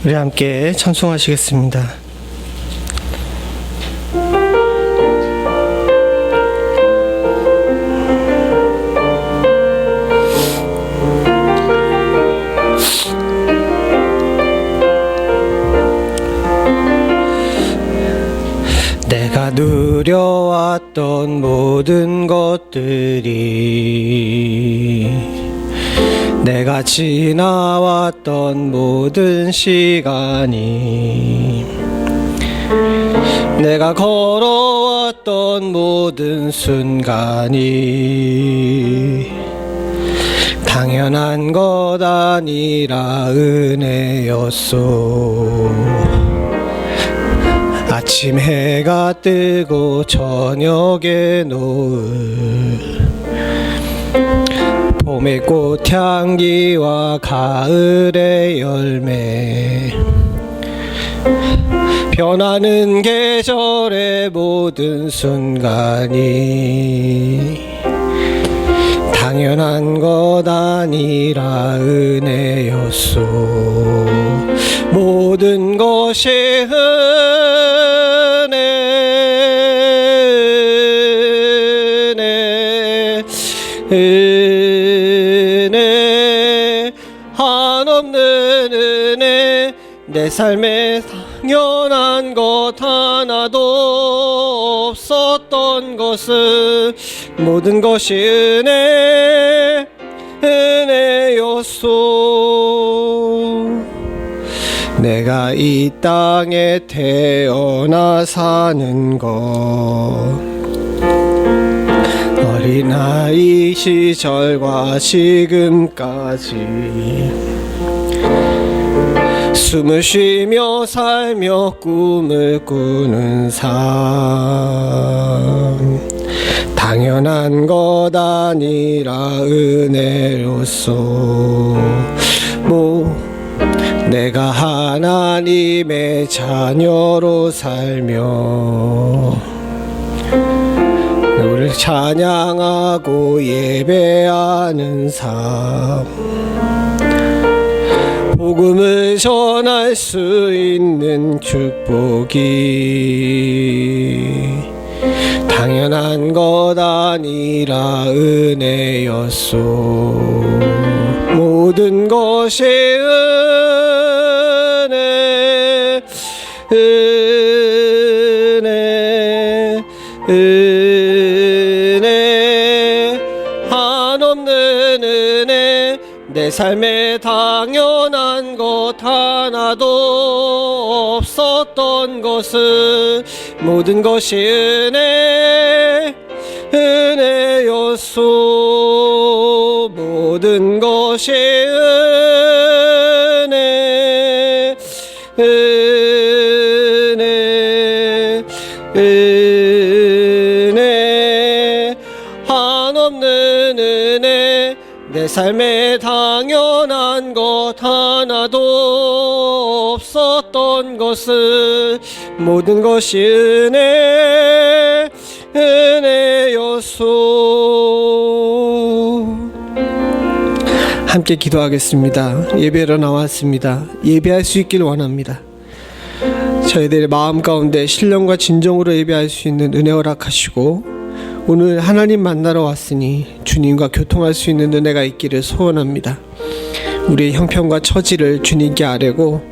우리 함께 찬송하시겠습니다. 내가 누려왔던 모든 것들이, 내가 지나왔던 모든 시간이, 내가 걸어왔던 모든 순간이 당연한 것 아니라 은혜였소. 아침 해가 뜨고 저녁에 노을, 봄의 꽃향기와 가을의 열매, 변하는 계절의 모든 순간이 당연한 것 아니라 은혜였소. 모든 것이 은혜, 한없는 은혜. 내 삶에 당연한 것 하나도 없었던 것은 모든 것이 은혜였소. 내가 이 땅에 태어나 사는 것, 어린아이 시절과 지금까지 숨을 쉬며 살며 꿈을 꾸는 삶, 당연한 것 아니라 은혜로서. 내가 하나님의 자녀로 살며 너를 찬양하고 예배하는 삶, 복음을 전할 수 있는 축복이 당연한 것 아니라 은혜였소. 모든 것이 은혜, 한없는 은혜. 내 삶에 당연한 것 하나도 없었던 것은 모든 것이 은혜였소. 모든 것이 은혜, 한없는 은혜. 내 삶에 당연한 것 하나도 없었던 것은 모든 것이 은혜였소. 함께 기도하겠습니다. 예배로 나왔습니다. 예배할 수 있길 원합니다. 저희들의 마음 가운데 신령과 진정으로 예배할 수 있는 은혜 허락하시고, 오늘 하나님 만나러 왔으니 주님과 교통할 수 있는 은혜가 있기를 소원합니다. 우리의 형편과 처지를 주님께 아뢰고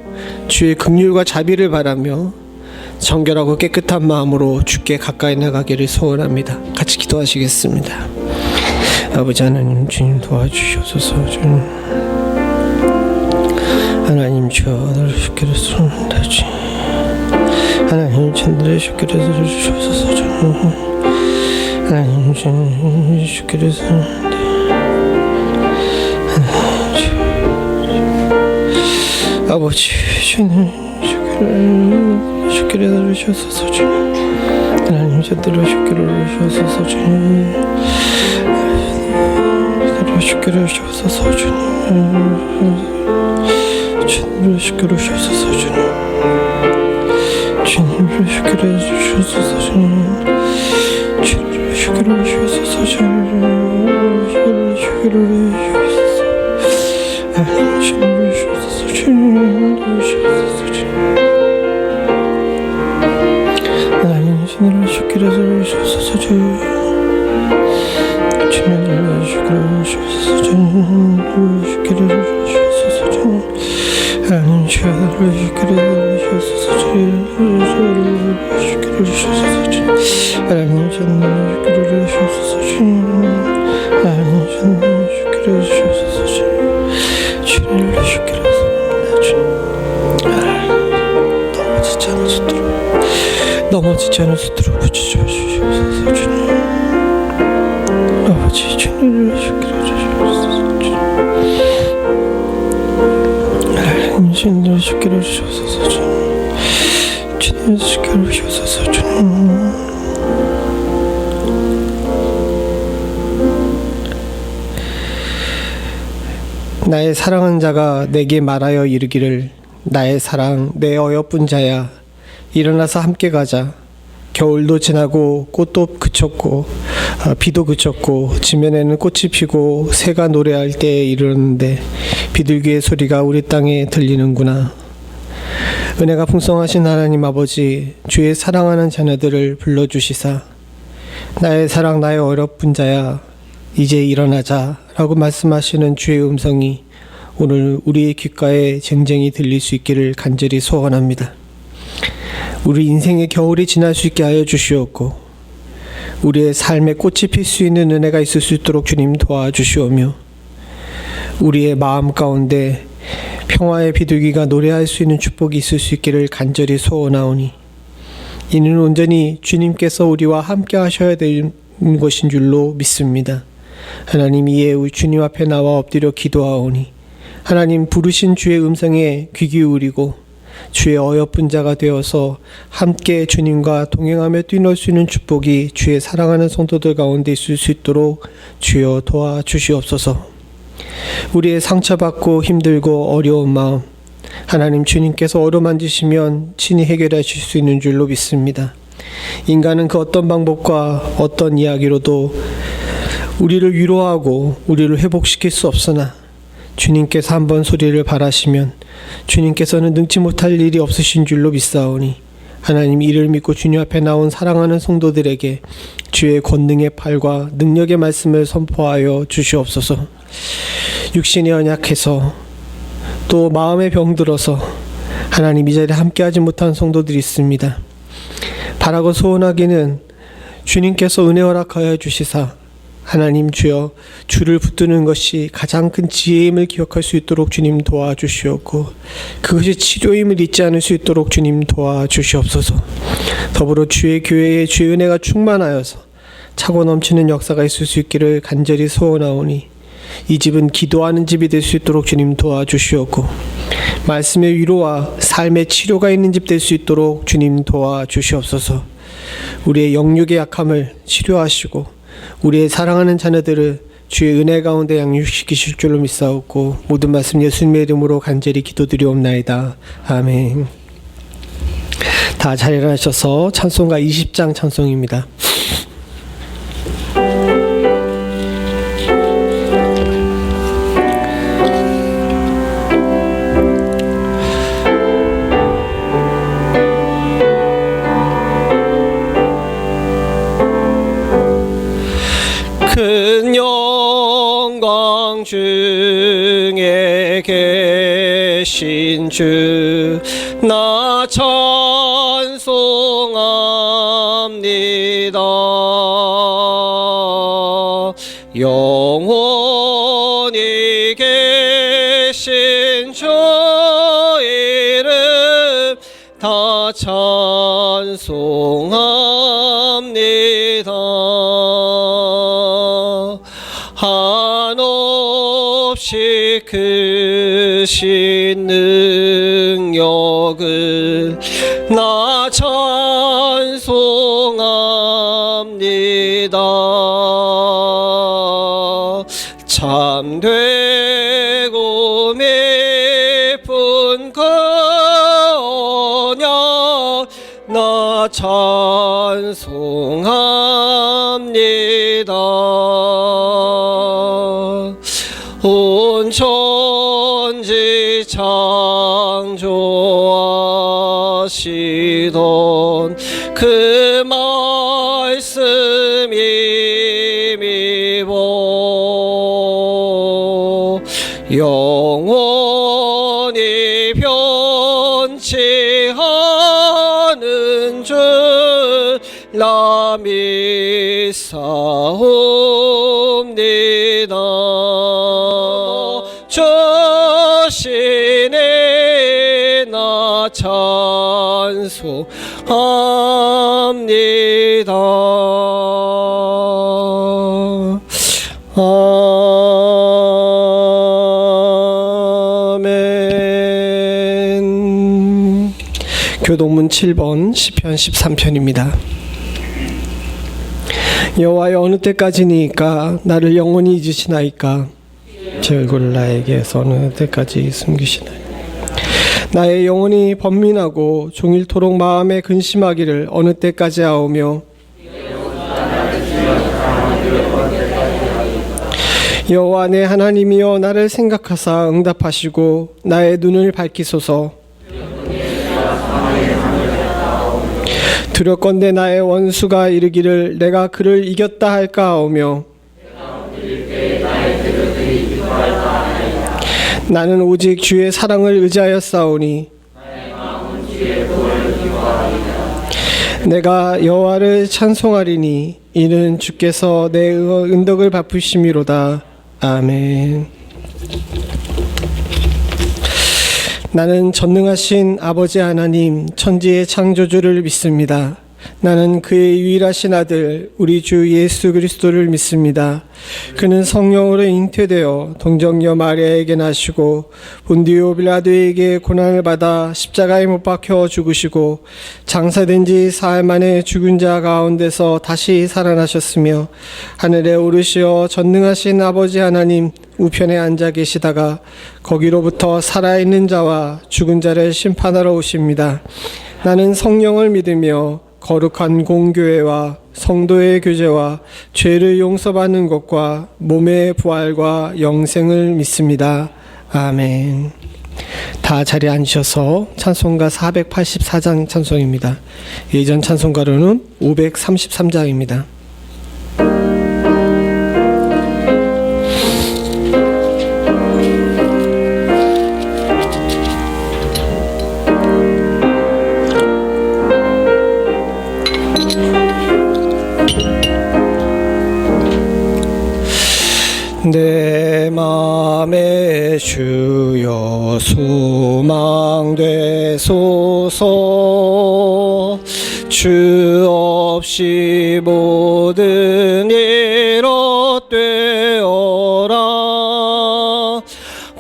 주의 긍휼과 자비를 바라며 정결하고 깨끗한 마음으로 주께 가까이 나가기를 소원합니다. 같이 기도하시겠습니다. 아버지 하나님, 주님 도와주시옵소서. 주님 하나님, 주여 주께로 쏜다. 하나님, 천들의 주께로 들어주시옵소서. 하나님, 주께로 쏜다. 아버지, 주님 주께로 들어주시옵소서. 하나님, 천들의 주께로 들어주시옵소서. 주께로 주옵소서. 주님 주께로 주옵소서. 주님 주께로 주옵소서. 주님 주께로 주옵소서. 주님 주께로 주옵소서. 하나님 신으로 주기를 주소서 주님을 주기를 주소서 주기를 주소서 하나님 주기를 주소서 주기를 주소서 하나님 주기를 주소서 하나님 주기를 주소서 주님을 주기를 넘어지지 않을 수 있도록 붙여주시옵소서 주님. 아버지 주님을 주기를 주시옵소서 주님. 주님을 주기를 주시옵소서 주님. 주님을 주기를 주시옵소서 주님. 나의 사랑하는 자가 내게 말하여 이르기를 나의 사랑 내 어여쁜 자야 일어나서 함께 가자. 겨울도 지나고 꽃도 그쳤고 비도 그쳤고 지면에는 꽃이 피고 새가 노래할 때에 이르렀는데 비둘기의 소리가 우리 땅에 들리는구나. 은혜가 풍성하신 하나님 아버지, 주의 사랑하는 자녀들을 불러주시사 나의 사랑 나의 어여쁜 자야 이제 일어나자 라고 말씀하시는 주의 음성이 오늘 우리의 귓가에 쟁쟁이 들릴 수 있기를 간절히 소원합니다. 우리 인생의 겨울이 지날 수 있게 하여 주시옵고 우리의 삶에 꽃이 필 수 있는 은혜가 있을 수 있도록 주님 도와주시오며 우리의 마음 가운데 평화의 비둘기가 노래할 수 있는 축복이 있을 수 있기를 간절히 소원하오니 이는 온전히 주님께서 우리와 함께 하셔야 되는 것인 줄로 믿습니다. 하나님, 이에 우리 주님 앞에 나와 엎드려 기도하오니 하나님 부르신 주의 음성에 귀 기울이고 주의 어여쁜 자가 되어서 함께 주님과 동행하며 뛰놀 수 있는 축복이 주의 사랑하는 성도들 가운데 있을 수 있도록 주여 도와주시옵소서. 우리의 상처받고 힘들고 어려운 마음 하나님 주님께서 어루만지시면 친히 해결하실 수 있는 줄로 믿습니다. 인간은 그 어떤 방법과 어떤 이야기로도 우리를 위로하고 우리를 회복시킬 수 없으나 주님께서 한번 소리를 바라시면 주님께서는 능치 못할 일이 없으신 줄로 믿사오니 하나님, 이를 믿고 주님 앞에 나온 사랑하는 성도들에게 주의 권능의 팔과 능력의 말씀을 선포하여 주시옵소서. 육신이 연약해서 또 마음에 병들어서 하나님 이 자리에 함께하지 못한 성도들이 있습니다. 바라고 소원하기는 주님께서 은혜 허락하여 주시사 하나님 주여 주를 붙드는 것이 가장 큰 지혜임을 기억할 수 있도록 주님 도와주시옵고 그것이 치료임을 잊지 않을 수 있도록 주님 도와주시옵소서. 더불어 주의 교회에 주의 은혜가 충만하여서 차고 넘치는 역사가 있을 수 있기를 간절히 소원하오니 이 집은 기도하는 집이 될 수 있도록 주님 도와주시옵고 말씀의 위로와 삶의 치료가 있는 집 될 수 있도록 주님 도와주시옵소서. 우리의 영육의 약함을 치료하시고 우리의 사랑하는 자녀들을 주의 은혜 가운데 양육시키실 줄로 믿사옵고 모든 말씀 예수님의 이름으로 간절히 기도드리옵나이다. 아멘. 다 잘 일어나셔서 찬송가 20장 찬송입니다. 큰 영광 중에 계신 주 나 찬송합니다. 영원히 계신 주 이름 다 찬송합니다. 한없이 크신 능력을 나 찬송합니다. 참되고 깊은 그 언약 나 찬송합니다. 온전 창조하시던 그 말씀이 미보 영원히 변치 않은 줄 나 믿사옵니다. 주시네 나 찬송합니다. 아멘. 교동문 7번 시편 13편입니다. 여호와여 어느 때까지니까 나를 영원히 잊으시나이까 제 얼굴을 나에게서 어느 때까지 숨기시나이까 나의 영혼이 번민하고 종일토록 마음에 근심하기를 어느 때까지 하오며 여호와 내 하나님이여 나를 생각하사 응답하시고 나의 눈을 밝히소서. 두렵건대 나의 원수가 이르기를 내가 그를 이겼다 할까 하오며 나는 오직 주의 사랑을 의지하여 싸우니 내가 여호와를 찬송하리니 이는 주께서 내 은덕을 베푸심이로다. 아멘. 나는 전능하신 아버지 하나님 천지의 창조주를 믿습니다. 나는 그의 유일하신 아들 우리 주 예수 그리스도를 믿습니다. 그는 성령으로 잉태되어 동정녀 마리아에게 나시고 본디오 빌라도에게 고난을 받아 십자가에 못 박혀 죽으시고 장사된 지 사흘 만에 죽은 자 가운데서 다시 살아나셨으며 하늘에 오르시어 전능하신 아버지 하나님 우편에 앉아 계시다가 거기로부터 살아있는 자와 죽은 자를 심판하러 오십니다. 나는 성령을 믿으며 거룩한 공교회와 성도의 교제와 죄를 용서받는 것과 몸의 부활과 영생을 믿습니다. 아멘. 다 자리에 앉으셔서 찬송가 484장 찬송입니다. 예전 찬송가로는 533장입니다. 내 맘에 주여 소망되소서. 주 없이 모든 일 헛되어라.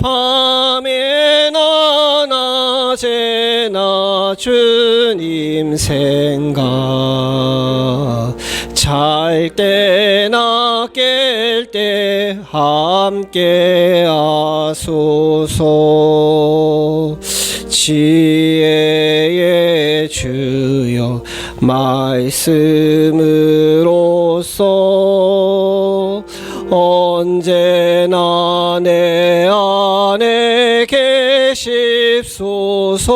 밤에나 낮에나 주님 생각 잘 때나 깰 때 함께 하소서. 지혜의 주여 말씀으로써 언제나 내 안에 계십소서.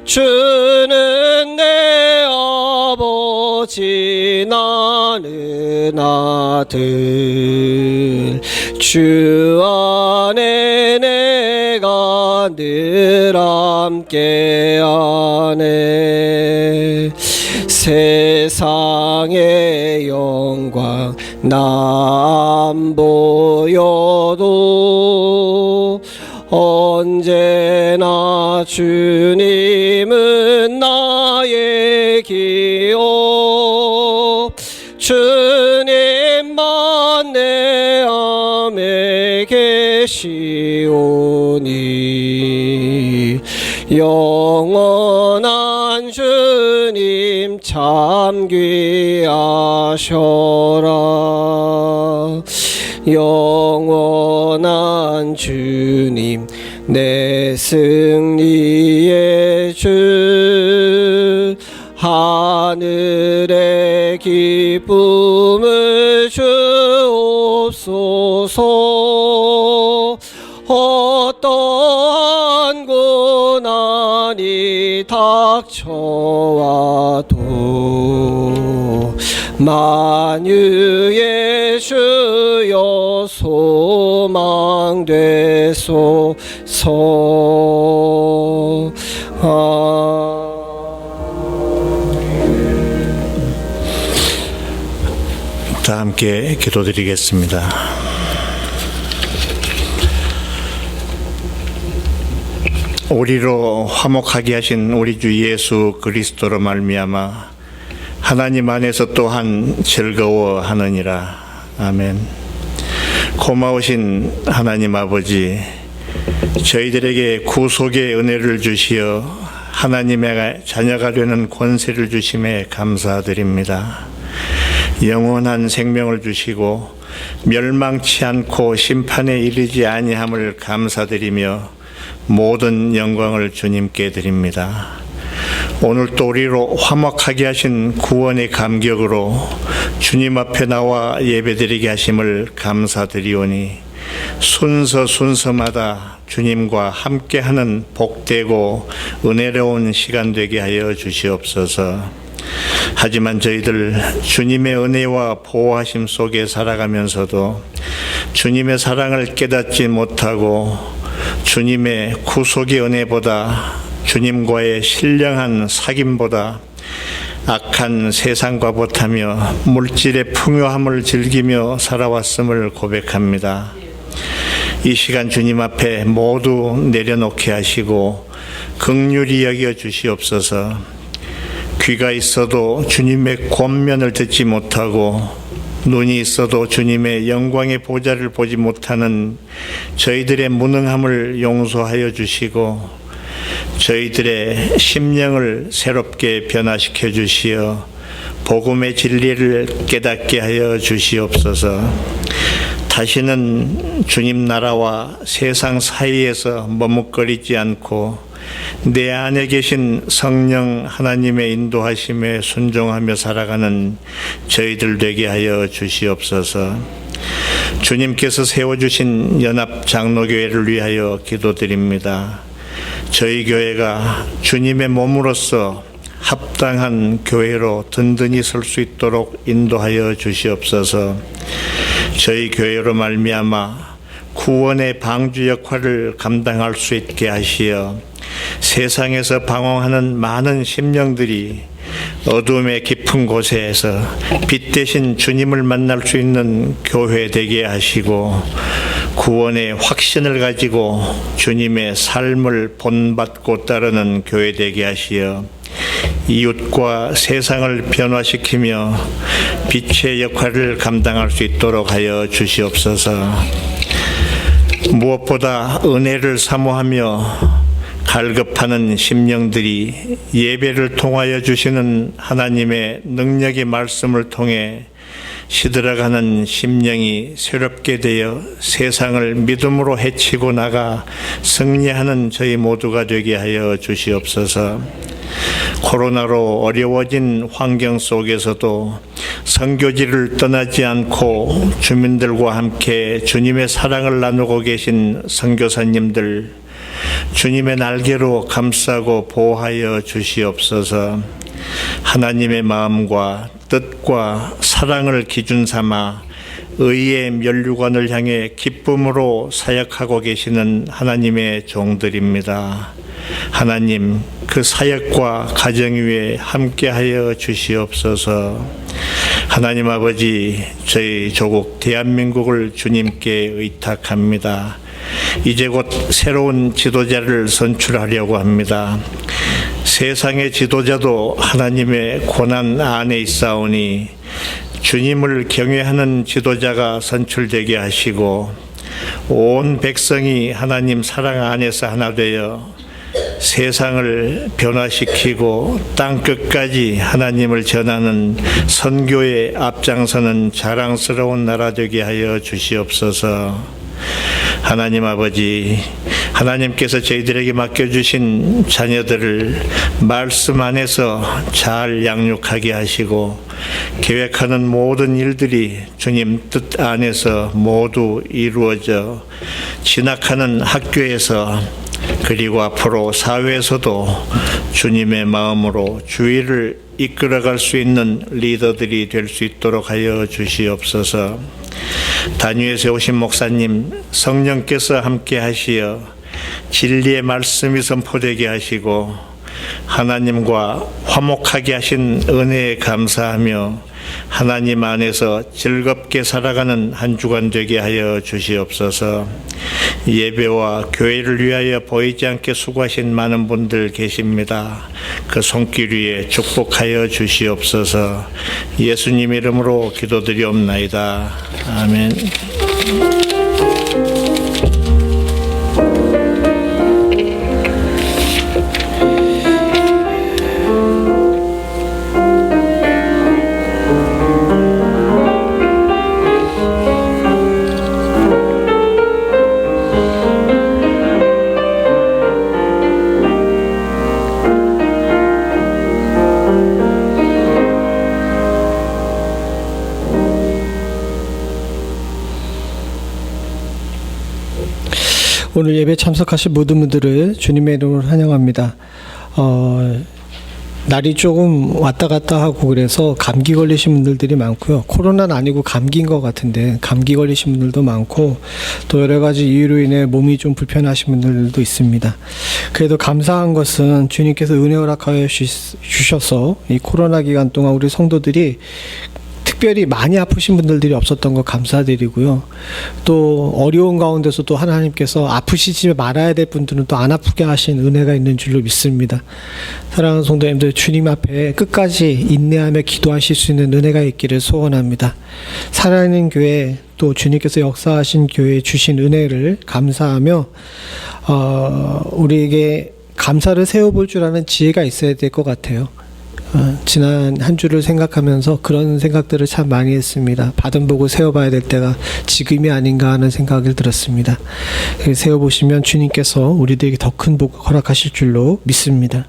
주는 내 아버지 나는 아들. 주 안에 내가 늘 함께하네. 세상의 영광 나 안 보여도 언제나 주님은 나의 기업. 주님만 내 안에 계시오니 영원한 주님 참 귀하셔라. 영원한 주님 내 승리의 주. 하늘의 기쁨을 주옵소서. 어떠한 고난이 닥쳐와도 만유의 주여 소망되소서. 다 함께 기도드리겠습니다. 우리로 화목하게 하신 우리 주 예수 그리스도로 말미암아 하나님 안에서 또한 즐거워하느니라. 아멘. 고마우신 하나님 아버지, 저희들에게 구속의 은혜를 주시어 하나님의 자녀가 되는 권세를 주심에 감사드립니다. 영원한 생명을 주시고 멸망치 않고 심판에 이르지 아니함을 감사드리며 모든 영광을 주님께 드립니다. 오늘 또 우리로 화목하게 하신 구원의 감격으로 주님 앞에 나와 예배드리게 하심을 감사드리오니 순서마다 주님과 함께하는 복되고 은혜로운 시간 되게 하여 주시옵소서. 하지만 저희들 주님의 은혜와 보호하심 속에 살아가면서도 주님의 사랑을 깨닫지 못하고 주님의 구속의 은혜보다 주님과의 신령한 사귐보다 악한 세상과 못하며 물질의 풍요함을 즐기며 살아왔음을 고백합니다. 이 시간 주님 앞에 모두 내려놓게 하시고 긍휼히 여겨 주시옵소서. 귀가 있어도 주님의 권면을 듣지 못하고 눈이 있어도 주님의 영광의 보좌를 보지 못하는 저희들의 무능함을 용서하여 주시고 저희들의 심령을 새롭게 변화시켜 주시어 복음의 진리를 깨닫게 하여 주시옵소서. 다시는 주님 나라와 세상 사이에서 머뭇거리지 않고 내 안에 계신 성령 하나님의 인도하심에 순종하며 살아가는 저희들 되게 하여 주시옵소서. 주님께서 세워주신 연합장로교회를 위하여 기도드립니다. 저희 교회가 주님의 몸으로서 합당한 교회로 든든히 설 수 있도록 인도하여 주시옵소서. 저희 교회로 말미암아 구원의 방주 역할을 감당할 수 있게 하시어 세상에서 방황하는 많은 심령들이 어둠의 깊은 곳에서 빛 대신 주님을 만날 수 있는 교회 되게 하시고 구원의 확신을 가지고 주님의 삶을 본받고 따르는 교회 되게 하시어 이웃과 세상을 변화시키며 빛의 역할을 감당할 수 있도록 하여 주시옵소서. 무엇보다 은혜를 사모하며 갈급하는 심령들이 예배를 통하여 주시는 하나님의 능력의 말씀을 통해 시들어가는 심령이 새롭게 되어 세상을 믿음으로 헤치고 나가 승리하는 저희 모두가 되게 하여 주시옵소서. 코로나로 어려워진 환경 속에서도 선교지를 떠나지 않고 주민들과 함께 주님의 사랑을 나누고 계신 선교사님들 주님의 날개로 감싸고 보호하여 주시옵소서. 하나님의 마음과 뜻과 사랑을 기준 삼아 의의 면류관을 향해 기쁨으로 사역하고 계시는 하나님의 종들입니다. 하나님, 그 사역과 가정 위에 함께하여 주시옵소서. 하나님 아버지, 저희 조국 대한민국을 주님께 의탁합니다. 이제 곧 새로운 지도자를 선출하려고 합니다. 세상의 지도자도 하나님의 고난 안에 있사오니 주님을 경외하는 지도자가 선출되게 하시고 온 백성이 하나님 사랑 안에서 하나 되어 세상을 변화시키고 땅끝까지 하나님을 전하는 선교에 앞장서는 자랑스러운 나라 되게 하여 주시옵소서. 하나님 아버지, 하나님께서 저희들에게 맡겨주신 자녀들을 말씀 안에서 잘 양육하게 하시고 계획하는 모든 일들이 주님 뜻 안에서 모두 이루어져 진학하는 학교에서 그리고 앞으로 사회에서도 주님의 마음으로 주의를 이끌어갈 수 있는 리더들이 될 수 있도록 하여 주시옵소서. 단위에 세우신 목사님, 성령께서 함께 하시어 진리의 말씀이 선포되게 하시고 하나님과 화목하게 하신 은혜에 감사하며 하나님 안에서 즐겁게 살아가는 한 주간 되게 하여 주시옵소서. 예배와 교회를 위하여 보이지 않게 수고하신 많은 분들 계십니다. 그 손길 위에 축복하여 주시옵소서. 예수님 이름으로 기도드리옵나이다. 아멘. 오늘 예배 참석하신 모든 분들을 주님의 이름으로 환영합니다. 날이 조금 왔다 갔다 하고 그래서 감기 걸리신 분들이 많고요. 코로나는 아니고 감기인 것 같은데 감기 걸리신 분들도 많고 또 여러 가지 이유로 인해 몸이 좀 불편하신 분들도 있습니다. 그래도 감사한 것은 주님께서 은혜 허락하여 주셔서 이 코로나 기간 동안 우리 성도들이 특별히 많이 아프신 분들이 없었던 거 감사드리고요. 또 어려운 가운데서도 하나님께서 아프시지 말아야 될 분들은 또 안 아프게 하신 은혜가 있는 줄로 믿습니다. 사랑하는 성도님들, 주님 앞에 끝까지 인내하며 기도하실 수 있는 은혜가 있기를 소원합니다. 살아있는 교회, 또 주님께서 역사하신 교회에 주신 은혜를 감사하며 우리에게 감사를 세워볼 줄 아는 지혜가 있어야 될 것 같아요. 지난 한 주를 생각하면서 그런 생각들을 참 많이 했습니다. 받은 복을 세워봐야 될 때가 지금이 아닌가 하는 생각을 들었습니다. 세워보시면 주님께서 우리들에게 더 큰 복 허락하실 줄로 믿습니다.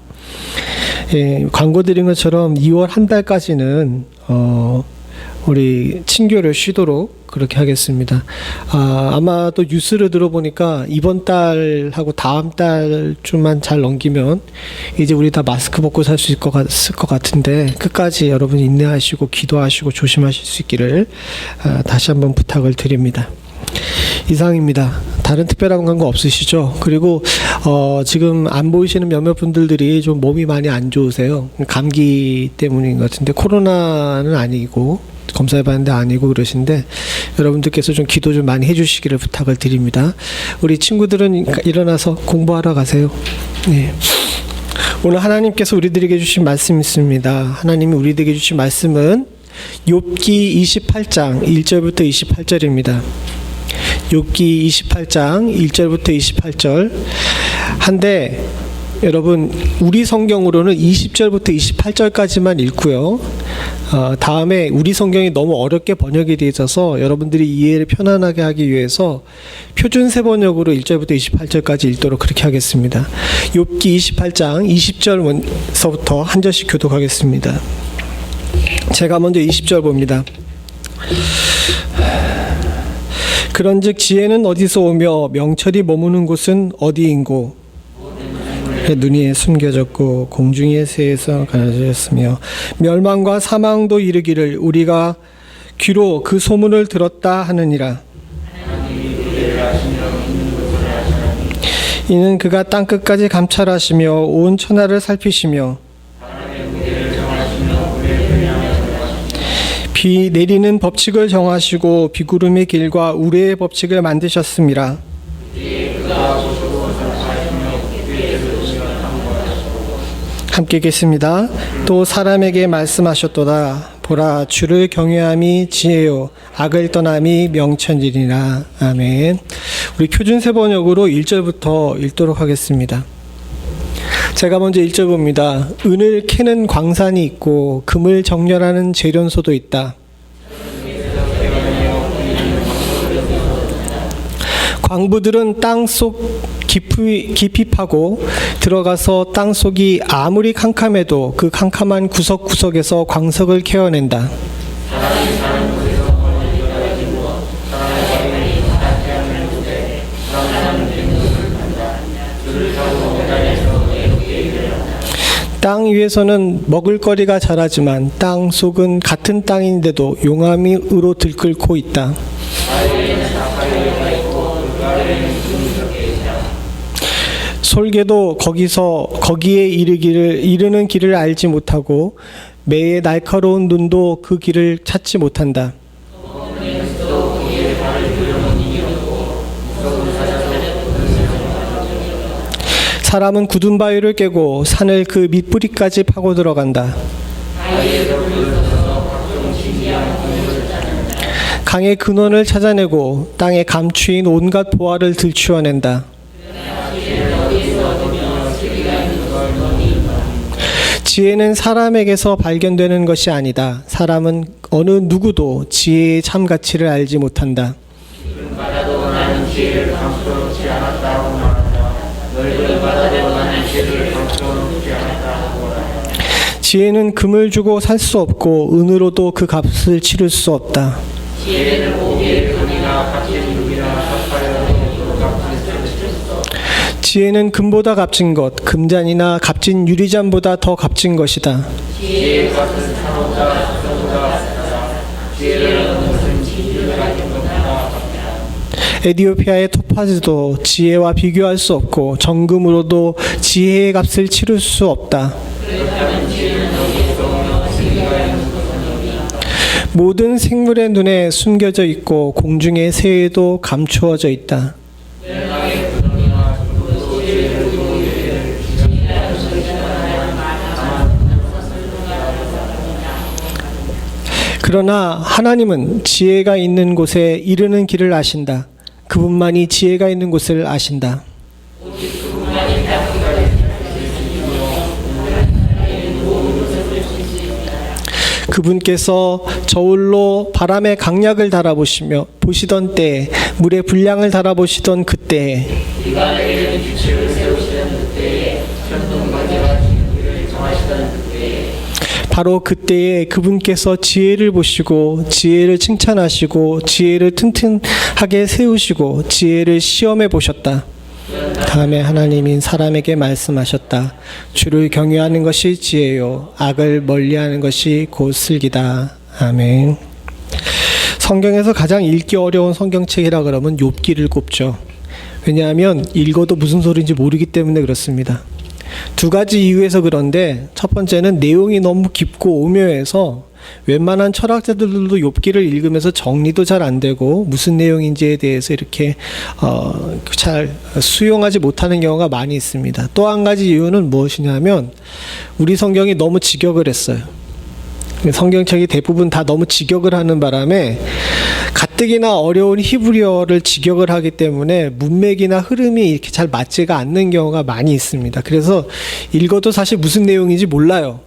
광고 드린 것처럼 2월 한 달까지는 우리 친교를 쉬도록 그렇게 하겠습니다. 아마 또 뉴스를 들어보니까 이번 달하고 다음 달쯤만 잘 넘기면 이제 우리 다 마스크 벗고 살 수 있을 것 같은데 끝까지 여러분 인내하시고 기도하시고 조심하실 수 있기를 다시 한번 부탁을 드립니다. 이상입니다. 다른 특별한 광고 없으시죠? 그리고 지금 안 보이시는 몇몇 분들이 좀 몸이 많이 안 좋으세요. 감기 때문인 것 같은데 코로나는 아니고 검사해봤는데 아니고 그러신데 여러분들께서 좀 기도 좀 많이 해주시기를 부탁을 드립니다. 우리 친구들은 일어나서 공부하러 가세요. 네. 오늘 하나님께서 우리들에게 주신 말씀이 있습니다. 하나님이 우리들에게 주신 말씀은 욥기 28장 1절부터 28절입니다. 욥기 28장 1절부터 28절 한데 여러분 우리 성경으로는 20절부터 28절까지만 읽고요. 다음에 우리 성경이 너무 어렵게 번역이 되어 있어서 여러분들이 이해를 편안하게 하기 위해서 표준 세번역으로 1절부터 28절까지 읽도록 그렇게 하겠습니다. 욥기 28장 20절서부터 한 절씩 교독하겠습니다. 제가 먼저 20절 봅니다. 그런즉 지혜는 어디서 오며 명철이 머무는 곳은 어디인고 눈이 숨겨졌고 공중의 새에서 가려졌으며 멸망과 사망도 이르기를 우리가 귀로 그 소문을 들었다 하느니라. 이는 그가 땅끝까지 감찰하시며 온 천하를 살피시며 비 내리는 법칙을 정하시고 비구름의 길과 우레의 법칙을 만드셨음이라. 함께 읽겠습니다. 또 사람에게 말씀하셨도다. 보라, 주를 경외함이 지혜요 악을 떠남이 명천이니라. 아멘. 우리 표준 세번역으로 1절부터 읽도록 하겠습니다. 제가 먼저 1절 봅니다. 은을 캐는 광산이 있고 금을 정렬하는 재련소도 있다. 광부들은 땅속 깊이 파고 들어가서 땅 속이 아무리 캄캄해도 그 캄캄한 구석구석에서 광석을 캐어낸다. 땅 위에서는 먹을거리가 자라지만 땅 속은 같은 땅인데도 용암으로 들끓고 있다. 솔개도 거기에 이르는 길을 알지 못하고 매의 날카로운 눈도 그 길을 찾지 못한다. 사람은 굳은 바위를 깨고 산을 그 밑뿌리까지 파고 들어간다. 강의 근원을 찾아내고 땅에 감추인 온갖 보화를 들추어낸다. 지혜는 사람에게서 발견되는 것이 아니다. 사람은 어느 누구도 지혜의 참 가치를 알지 못한다. 지혜는 금을 주고 살 수 없고 은으로도 그 값을 치를 수 없다. 지혜는 금보다 값진 것, 금잔이나 값진 유리잔보다 더 값진 것이다. 에디오피아의 토파즈도 지혜와 비교할 수 없고 정금으로도 지혜의 값을 치를 수 없다. 모든 생물의 눈에 숨겨져 있고 공중의 새에도 감추어져 있다. 그러나 하나님은 지혜가 있는 곳에 이르는 길을 아신다. 그분만이 지혜가 있는 곳을 아신다. 그분께서 저울로 바람의 강약을 달아보시며 보시던 때에 물의 분량을 달아보시던 그때에 바로 그때에 그분께서 지혜를 보시고 지혜를 칭찬하시고 지혜를 튼튼하게 세우시고 지혜를 시험해 보셨다. 다음에 하나님인 사람에게 말씀하셨다. 주를 경외하는 것이 지혜요 악을 멀리하는 것이 곧 슬기다. 아멘. 성경에서 가장 읽기 어려운 성경책이라 그러면 욥기를 꼽죠. 왜냐하면 읽어도 무슨 소리인지 모르기 때문에 그렇습니다. 두 가지 이유에서 그런데 첫 번째는 내용이 너무 깊고 오묘해서 웬만한 철학자들도 욥기를 읽으면서 정리도 잘 안 되고 무슨 내용인지에 대해서 이렇게 잘 수용하지 못하는 경우가 많이 있습니다. 또 한 가지 이유는 무엇이냐면 우리 성경이 너무 직역을 했어요. 성경책이 대부분 다 너무 직역을 하는 바람에 가뜩이나 어려운 히브리어를 직역을 하기 때문에 문맥이나 흐름이 이렇게 잘 맞지가 않는 경우가 많이 있습니다. 그래서 읽어도 사실 무슨 내용인지 몰라요.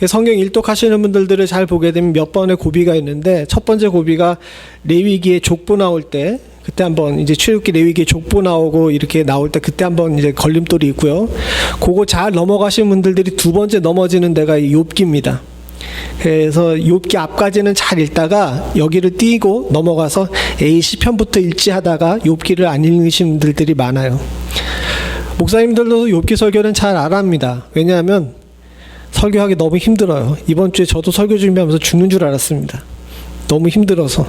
성경 일독하시는 분들을 잘 보게 되면 몇 번의 고비가 있는데 첫 번째 고비가 레위기의 족보 나올 때 그때 한번 이제 출애굽기 레위기 족보 나오고 이렇게 나올 때 그때 한번 이제 걸림돌이 있고요. 그거 잘 넘어가신 분들이 두 번째 넘어지는 데가 욥기입니다. 그래서 욥기 앞까지는 잘 읽다가 여기를 띄고 넘어가서 시편부터 읽지 하다가 욥기를 안 읽으신 분들이 많아요. 목사님들도 욥기 설교는 잘 안 합니다. 왜냐하면 설교하기 너무 힘들어요. 이번 주에 저도 설교 준비하면서 죽는 줄 알았습니다. 너무 힘들어서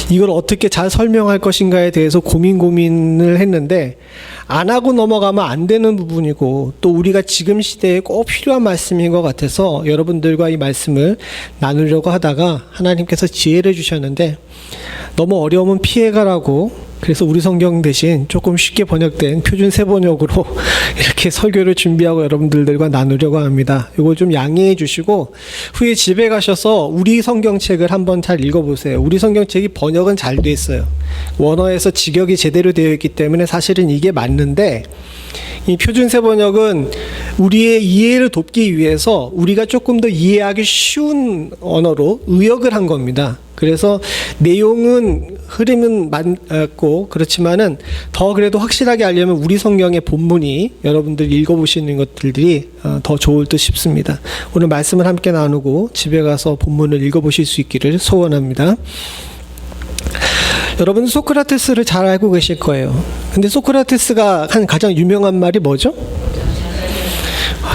이걸 어떻게 잘 설명할 것인가에 대해서 고민을 했는데 안 하고 넘어가면 안 되는 부분이고 또 우리가 지금 시대에 꼭 필요한 말씀인 것 같아서 여러분들과 이 말씀을 나누려고 하다가 하나님께서 지혜를 주셨는데 너무 어려우면 피해가라고 그래서 우리 성경 대신 조금 쉽게 번역된 표준 세번역으로 이렇게 설교를 준비하고 여러분들과 나누려고 합니다. 이거 좀 양해해 주시고 후에 집에 가셔서 우리 성경책을 한번 잘 읽어보세요. 우리 성경책이 번역은 잘 돼 있어요. 원어에서 직역이 제대로 되어 있기 때문에 사실은 이게 맞는데 이 표준 세번역은 우리의 이해를 돕기 위해서 우리가 조금 더 이해하기 쉬운 언어로 의역을 한 겁니다. 그래서 내용은 흐름은 맞고 그렇지만은 더 그래도 확실하게 알려면 우리 성경의 본문이 여러분들이 읽어보시는 것들이 더 좋을 듯 싶습니다. 오늘 말씀을 함께 나누고 집에 가서 본문을 읽어보실 수 있기를 소원합니다. 여러분 소크라테스를 잘 알고 계실 거예요. 근데 소크라테스가 한 가장 유명한 말이 뭐죠?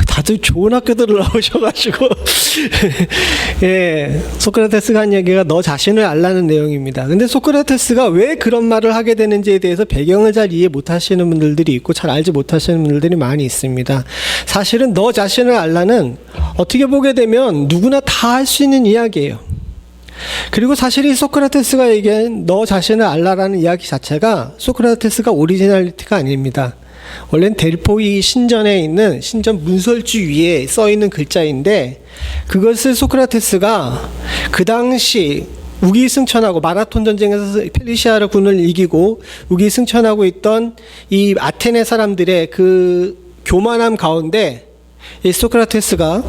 다들 좋은 학교들을 나오셔가지고 예, 소크라테스가 한 얘기가 너 자신을 알라는 내용입니다. 근데 소크라테스가 왜 그런 말을 하게 되는지에 대해서 배경을 잘 이해 못하시는 분들이 있고 잘 알지 못하시는 분들이 많이 있습니다. 사실은 너 자신을 알라는 어떻게 보게 되면 누구나 다 할 수 있는 이야기예요. 그리고 사실 이 소크라테스가 얘기한 너 자신을 알라라는 이야기 자체가 소크라테스가 오리지널리티가 아닙니다. 원래는 델포이 신전에 있는 신전 문설주 위에 써 있는 글자인데 그것을 소크라테스가 그 당시 우기승천하고 마라톤 전쟁에서 펠리시아를 군을 이기고 우기승천하고 있던 이 아테네 사람들의 그 교만함 가운데 이 소크라테스가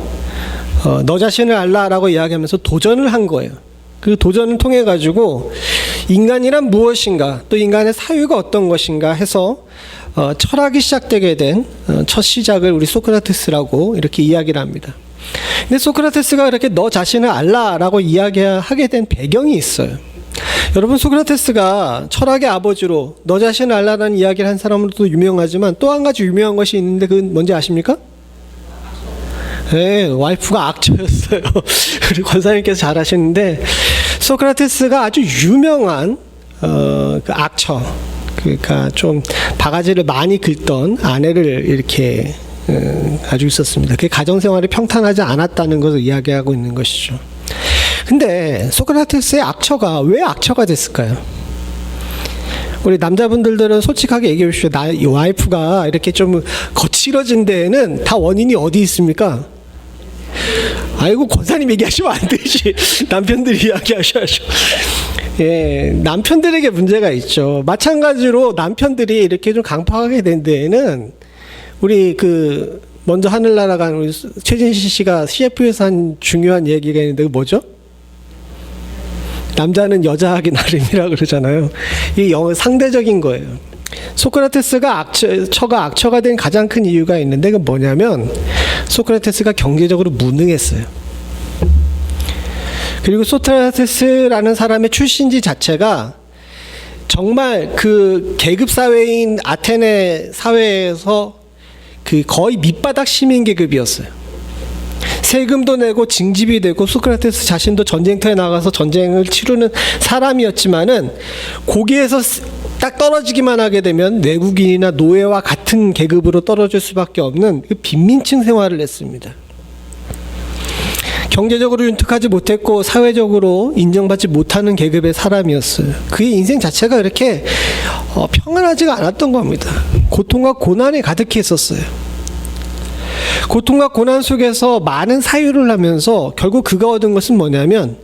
너 자신을 알라라고 이야기하면서 도전을 한 거예요. 그 도전을 통해 가지고 인간이란 무엇인가 또 인간의 사유가 어떤 것인가 해서 철학이 시작되게 된 첫 시작을 우리 소크라테스라고 이렇게 이야기를 합니다. 근데 소크라테스가 이렇게 너 자신을 알라라고 이야기하게 된 배경이 있어요. 여러분 소크라테스가 철학의 아버지로 너 자신을 알라라는 이야기를 한 사람으로도 유명하지만 또 한 가지 유명한 것이 있는데 그건 뭔지 아십니까? 네, 와이프가 악처였어요. 우리 권사님께서 잘 아시는데 소크라테스가 아주 유명한 그 악처, 그러니까 좀 바가지를 많이 긁던 아내를 이렇게 가지고 있었습니다. 그게 가정생활이 평탄하지 않았다는 것을 이야기하고 있는 것이죠. 근데 소크라테스의 악처가 왜 악처가 됐을까요? 우리 남자분들은 솔직하게 얘기해 주십시오. 이 와이프가 이렇게 좀 거칠어진 데에는 다 원인이 어디 있습니까? 아이고 권사님 얘기하시면 안 되지. 남편들이 이야기하셔야죠. 예, 남편들에게 문제가 있죠. 마찬가지로 남편들이 이렇게 좀 강팍하게 된 데에는 우리 먼저 하늘나라 간 우리 최진실 씨가 CF에서 한 중요한 얘기가 있는데 그 뭐죠? 남자는 여자하기 나름이라 그러잖아요. 이게 상대적인 거예요. 소크라테스가 악처가 된 가장 큰 이유가 있는데 그건 뭐냐면 소크라테스가 경제적으로 무능했어요. 그리고 소크라테스라는 사람의 출신지 자체가 정말 그 계급 사회인 아테네 사회에서 그 거의 밑바닥 시민 계급이었어요. 세금도 내고 징집이 되고 소크라테스 자신도 전쟁터에 나가서 전쟁을 치르는 사람이었지만은 거기에서 딱 떨어지기만 하게 되면 외국인이나 노예와 같은 계급으로 떨어질 수밖에 없는 그 빈민층 생활을 했습니다. 경제적으로 윤택하지 못했고 사회적으로 인정받지 못하는 계급의 사람이었어요. 그의 인생 자체가 그렇게 평안하지가 않았던 겁니다. 고통과 고난이 가득히 있었어요. 고통과 고난 속에서 많은 사유를 하면서 결국 그가 얻은 것은 뭐냐면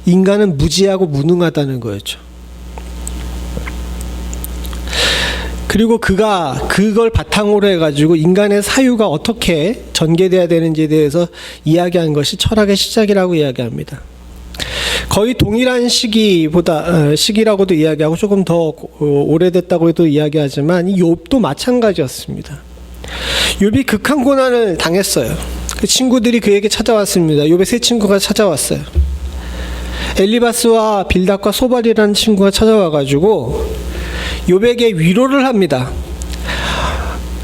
인간은 무지하고 무능하다는 거였죠. 그리고 그가 그걸 바탕으로 해가지고 인간의 사유가 어떻게 전개돼야 되는지에 대해서 이야기한 것이 철학의 시작이라고 이야기합니다. 거의 동일한 시기라고도 이야기하고 조금 더 오래됐다고도 이야기하지만 이 욥도 마찬가지였습니다. 욥이 극한 고난을 당했어요. 그 친구들이 그에게 찾아왔습니다. 욥의 세 친구가 찾아왔어요. 엘리바스와 빌닷과 소발이라는 친구가 찾아와가지고 욥에게 위로를 합니다.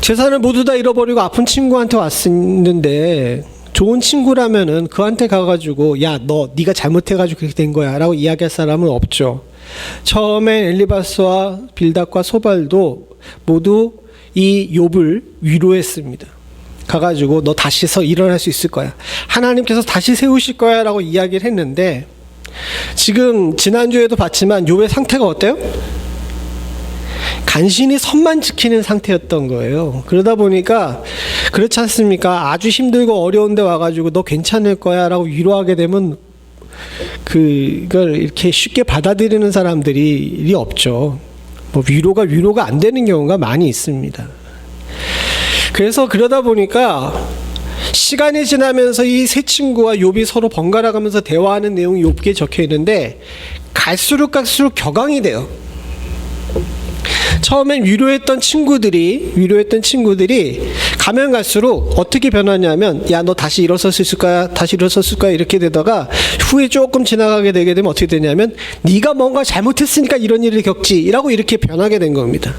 재산을 모두 다 잃어버리고 아픈 친구한테 왔는데 좋은 친구라면은 그한테 가가지고 야, 네가 잘못해가지고 그렇게 된 거야 라고 이야기할 사람은 없죠. 처음엔 엘리바스와 빌닷과 소발도 모두 이 욥을 위로했습니다. 가가지고 너 다시 일어날 수 있을 거야. 하나님께서 다시 세우실 거야 라고 이야기를 했는데 지금 지난주에도 봤지만 욥의 상태가 어때요? 간신히 선만 지키는 상태였던 거예요. 그러다 보니까 그렇지 않습니까? 아주 힘들고 어려운데 와가지고 너 괜찮을 거야 라고 위로하게 되면 그걸 이렇게 쉽게 받아들이는 사람들이 없죠. 위로가 안 되는 경우가 많이 있습니다. 그래서 그러다 보니까 시간이 지나면서 이 세 친구와 욥이 서로 번갈아 가면서 대화하는 내용이 욥기에 적혀 있는데 갈수록 격앙이 돼요. 처음엔 위로했던 친구들이 가면 갈수록 어떻게 변하냐면, 야, 너 다시 일어섰을 거야, 이렇게 되다가 후에 조금 지나가게 되게 되면 어떻게 되냐면, 네가 뭔가 잘못했으니까 이런 일을 겪지라고 이렇게 변하게 된 겁니다.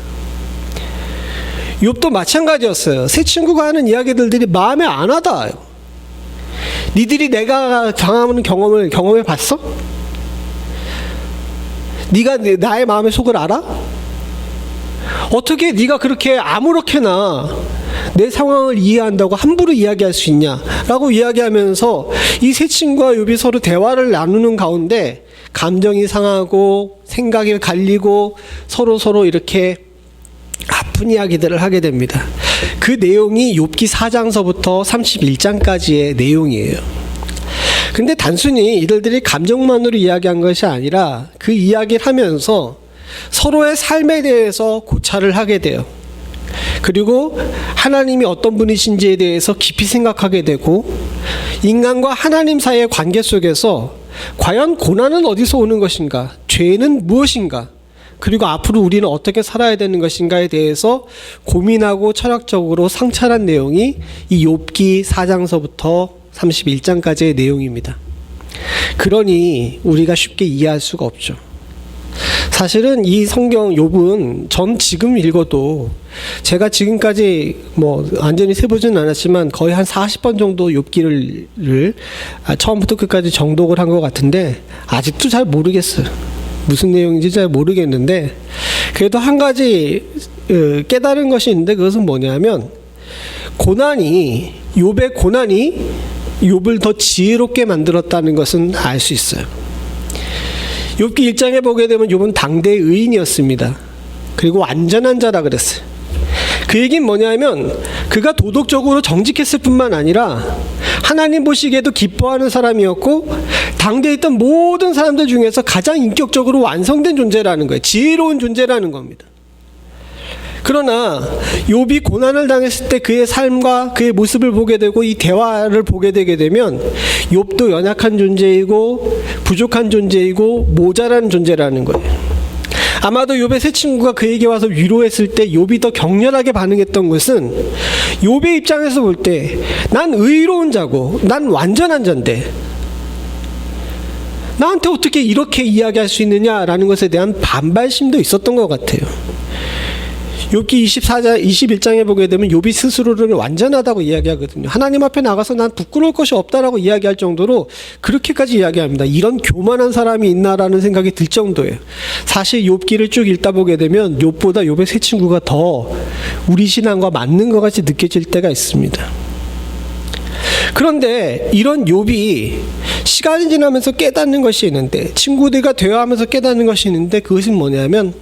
욥도 마찬가지였어요. 세 친구가 하는 이야기들이 마음에 안 와닿아요. 니들이 내가 당하는 경험해 봤어? 네가 나의 마음의 속을 알아? 어떻게 네가 그렇게 아무렇게나 내 상황을 이해한다고 함부로 이야기할 수 있냐라고 이야기하면서 이 세 친구와 욥이 서로 대화를 나누는 가운데 감정이 상하고 생각이 갈리고 서로 이렇게 아픈 이야기들을 하게 됩니다. 그 내용이 욥기 4장서부터 31장까지의 내용이에요. 근데 단순히 이들이 감정만으로 이야기한 것이 아니라 그 이야기를 하면서 서로의 삶에 대해서 고찰을 하게 돼요. 그리고 하나님이 어떤 분이신지에 대해서 깊이 생각하게 되고, 인간과 하나님 사이의 관계 속에서 과연 고난은 어디서 오는 것인가, 죄는 무엇인가, 그리고 앞으로 우리는 어떻게 살아야 되는 것인가에 대해서 고민하고 철학적으로 성찰한 내용이 이 욥기 4장서부터 31장까지의 내용입니다. 그러니 우리가 쉽게 이해할 수가 없죠. 사실은 이 성경 욥은 전 지금 읽어도 제가 지금까지 완전히 세보지는 않았지만 거의 한 40번 정도 욥기를 처음부터 끝까지 정독을 한 것 같은데 아직도 잘 모르겠어요. 무슨 내용인지 잘 모르겠는데, 그래도 한 가지 깨달은 것이 있는데, 그것은 뭐냐면 욥의 고난이 욥을 더 지혜롭게 만들었다는 것은 알 수 있어요. 욥기 1장에 보게 되면 욥은 당대의 의인이었습니다. 그리고 완전한 자라 그랬어요. 그 얘기는 뭐냐면 그가 도덕적으로 정직했을 뿐만 아니라 하나님 보시기에도 기뻐하는 사람이었고, 당대에 있던 모든 사람들 중에서 가장 인격적으로 완성된 존재라는 거예요. 지혜로운 존재라는 겁니다. 그러나 욥이 고난을 당했을 때 그의 삶과 그의 모습을 보게 되고 이 대화를 보게 되게 되면 욥도 연약한 존재이고 부족한 존재이고 모자란 존재라는 거예요. 아마도 욥의 세 친구가 그에게 와서 위로했을 때 욥이 더 격렬하게 반응했던 것은, 욥의 입장에서 볼 때 난 의로운 자고 난 완전한 자인데 나한테 어떻게 이렇게 이야기할 수 있느냐라는 것에 대한 반발심도 있었던 것 같아요. 욥기 21장에 보게 되면 욥이 스스로를 완전하다고 이야기하거든요. 하나님 앞에 나가서 난 부끄러울 것이 없다라고 이야기할 정도로 그렇게까지 이야기합니다. 이런 교만한 사람이 있나라는 생각이 들 정도예요. 사실 욥기를 쭉 읽다 보게 되면 욥보다 욥의 세 친구가 더 우리 신앙과 맞는 것 같이 느껴질 때가 있습니다. 그런데 이런 욥이 시간이 지나면서 깨닫는 것이 있는데, 친구들과 대화하면서 깨닫는 것이 있는데, 그것은 뭐냐면,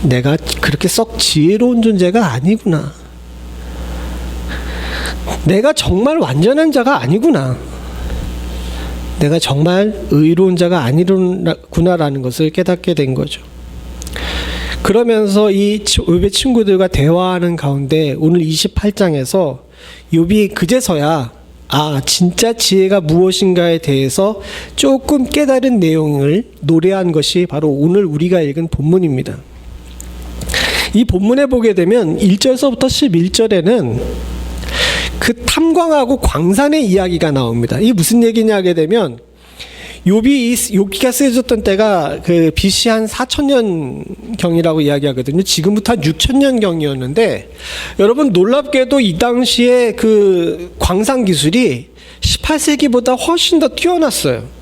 내가 그렇게 썩 지혜로운 존재가 아니구나. 내가 정말 완전한 자가 아니구나. 내가 정말 의로운 자가 아니구나라는 것을 깨닫게 된 거죠. 그러면서 이 욥의 친구들과 대화하는 가운데 오늘 28장에서 욥이 그제서야 진짜 지혜가 무엇인가에 대해서 조금 깨달은 내용을 노래한 것이 바로 오늘 우리가 읽은 본문입니다. 이 본문에 보게 되면 1절서부터 11절에는 그 탐광하고 광산의 이야기가 나옵니다. 이게 무슨 얘기냐 하게 되면, 욥기가 쓰여졌던 때가 그 BC 한 4000년경이라고 이야기하거든요. 지금부터 한 6000년경이었는데, 여러분 놀랍게도 이 당시에 그 광산 기술이 18세기보다 훨씬 더 뛰어났어요.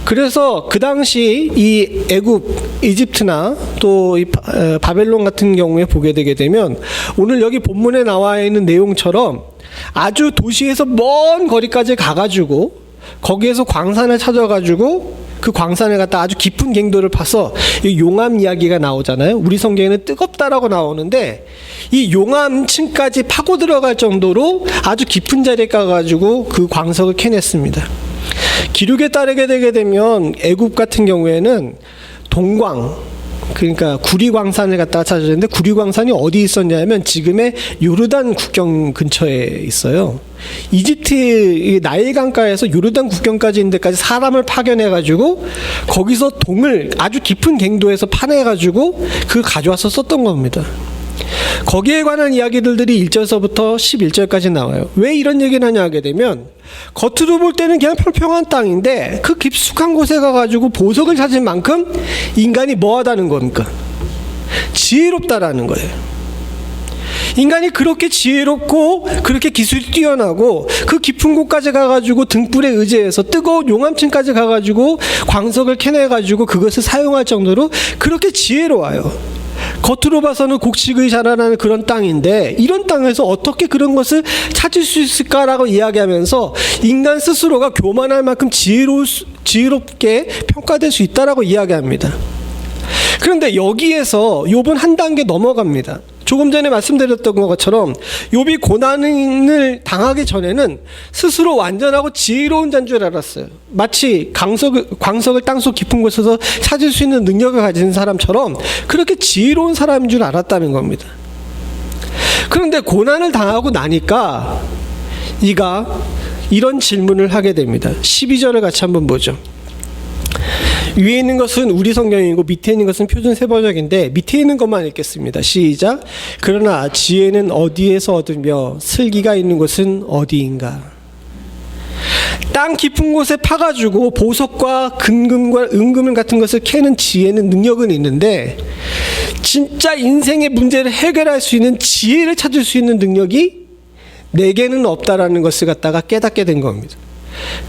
그래서 그 당시 이 애굽, 이집트나 또 이 바벨론 같은 경우에 보게 되게 되면 오늘 여기 본문에 나와 있는 내용처럼 아주 도시에서 먼 거리까지 가가지고 거기에서 광산을 찾아가지고 그 광산을 갖다 아주 깊은 갱도를 파서 이 용암 이야기가 나오잖아요. 우리 성경에는 뜨겁다라고 나오는데 이 용암층까지 파고 들어갈 정도로 아주 깊은 자리에 가가지고 그 광석을 캐냈습니다. 기록에 따르게 되게 되면 애굽 같은 경우에는 동광, 그러니까 구리광산을 갖다가 찾으셨는데 구리광산이 어디 있었냐면 지금의 요르단 국경 근처에 있어요. 이집트 나일강가에서 요르단 국경까지 있는 데까지 사람을 파견해가지고 거기서 동을 아주 깊은 갱도에서 파내가지고 그걸 가져와서 썼던 겁니다. 거기에 관한 이야기들이 1절서부터 11절까지 나와요. 왜 이런 얘기를 하냐 하게 되면 겉으로 볼 때는 그냥 평평한 땅인데 그 깊숙한 곳에 가가지고 보석을 찾은 만큼 인간이 뭐하다는 겁니까? 지혜롭다라는 거예요. 인간이 그렇게 지혜롭고 그렇게 기술이 뛰어나고 그 깊은 곳까지 가가지고 등불에 의지해서 뜨거운 용암층까지 가가지고 광석을 캐내가지고 그것을 사용할 정도로 그렇게 지혜로워요. 겉으로 봐서는 곡식의 자라나는 그런 땅인데 이런 땅에서 어떻게 그런 것을 찾을 수 있을까라고 이야기하면서 인간 스스로가 교만할 만큼 지혜롭게 평가될 수 있다라고 이야기합니다. 그런데 여기에서 욥은 한 단계 넘어갑니다. 조금 전에 말씀드렸던 것처럼 욥이 고난을 당하기 전에는 스스로 완전하고 지혜로운 자인 줄 알았어요. 마치 광석을 땅속 깊은 곳에서 찾을 수 있는 능력을 가진 사람처럼 그렇게 지혜로운 사람인 줄 알았다는 겁니다. 그런데 고난을 당하고 나니까 이가 이런 질문을 하게 됩니다. 12절을 같이 한번 보죠. 위에 있는 것은 우리 성경이고 밑에 있는 것은 표준 세번역인데 밑에 있는 것만 읽겠습니다. 시작. 그러나 지혜는 어디에서 얻으며 슬기가 있는 곳은 어디인가. 땅 깊은 곳에 파가지고 보석과 근금과 은금 같은 것을 캐는 지혜는 능력은 있는데 진짜 인생의 문제를 해결할 수 있는 지혜를 찾을 수 있는 능력이 내게는 없다라는 것을 갖다가 깨닫게 된 겁니다.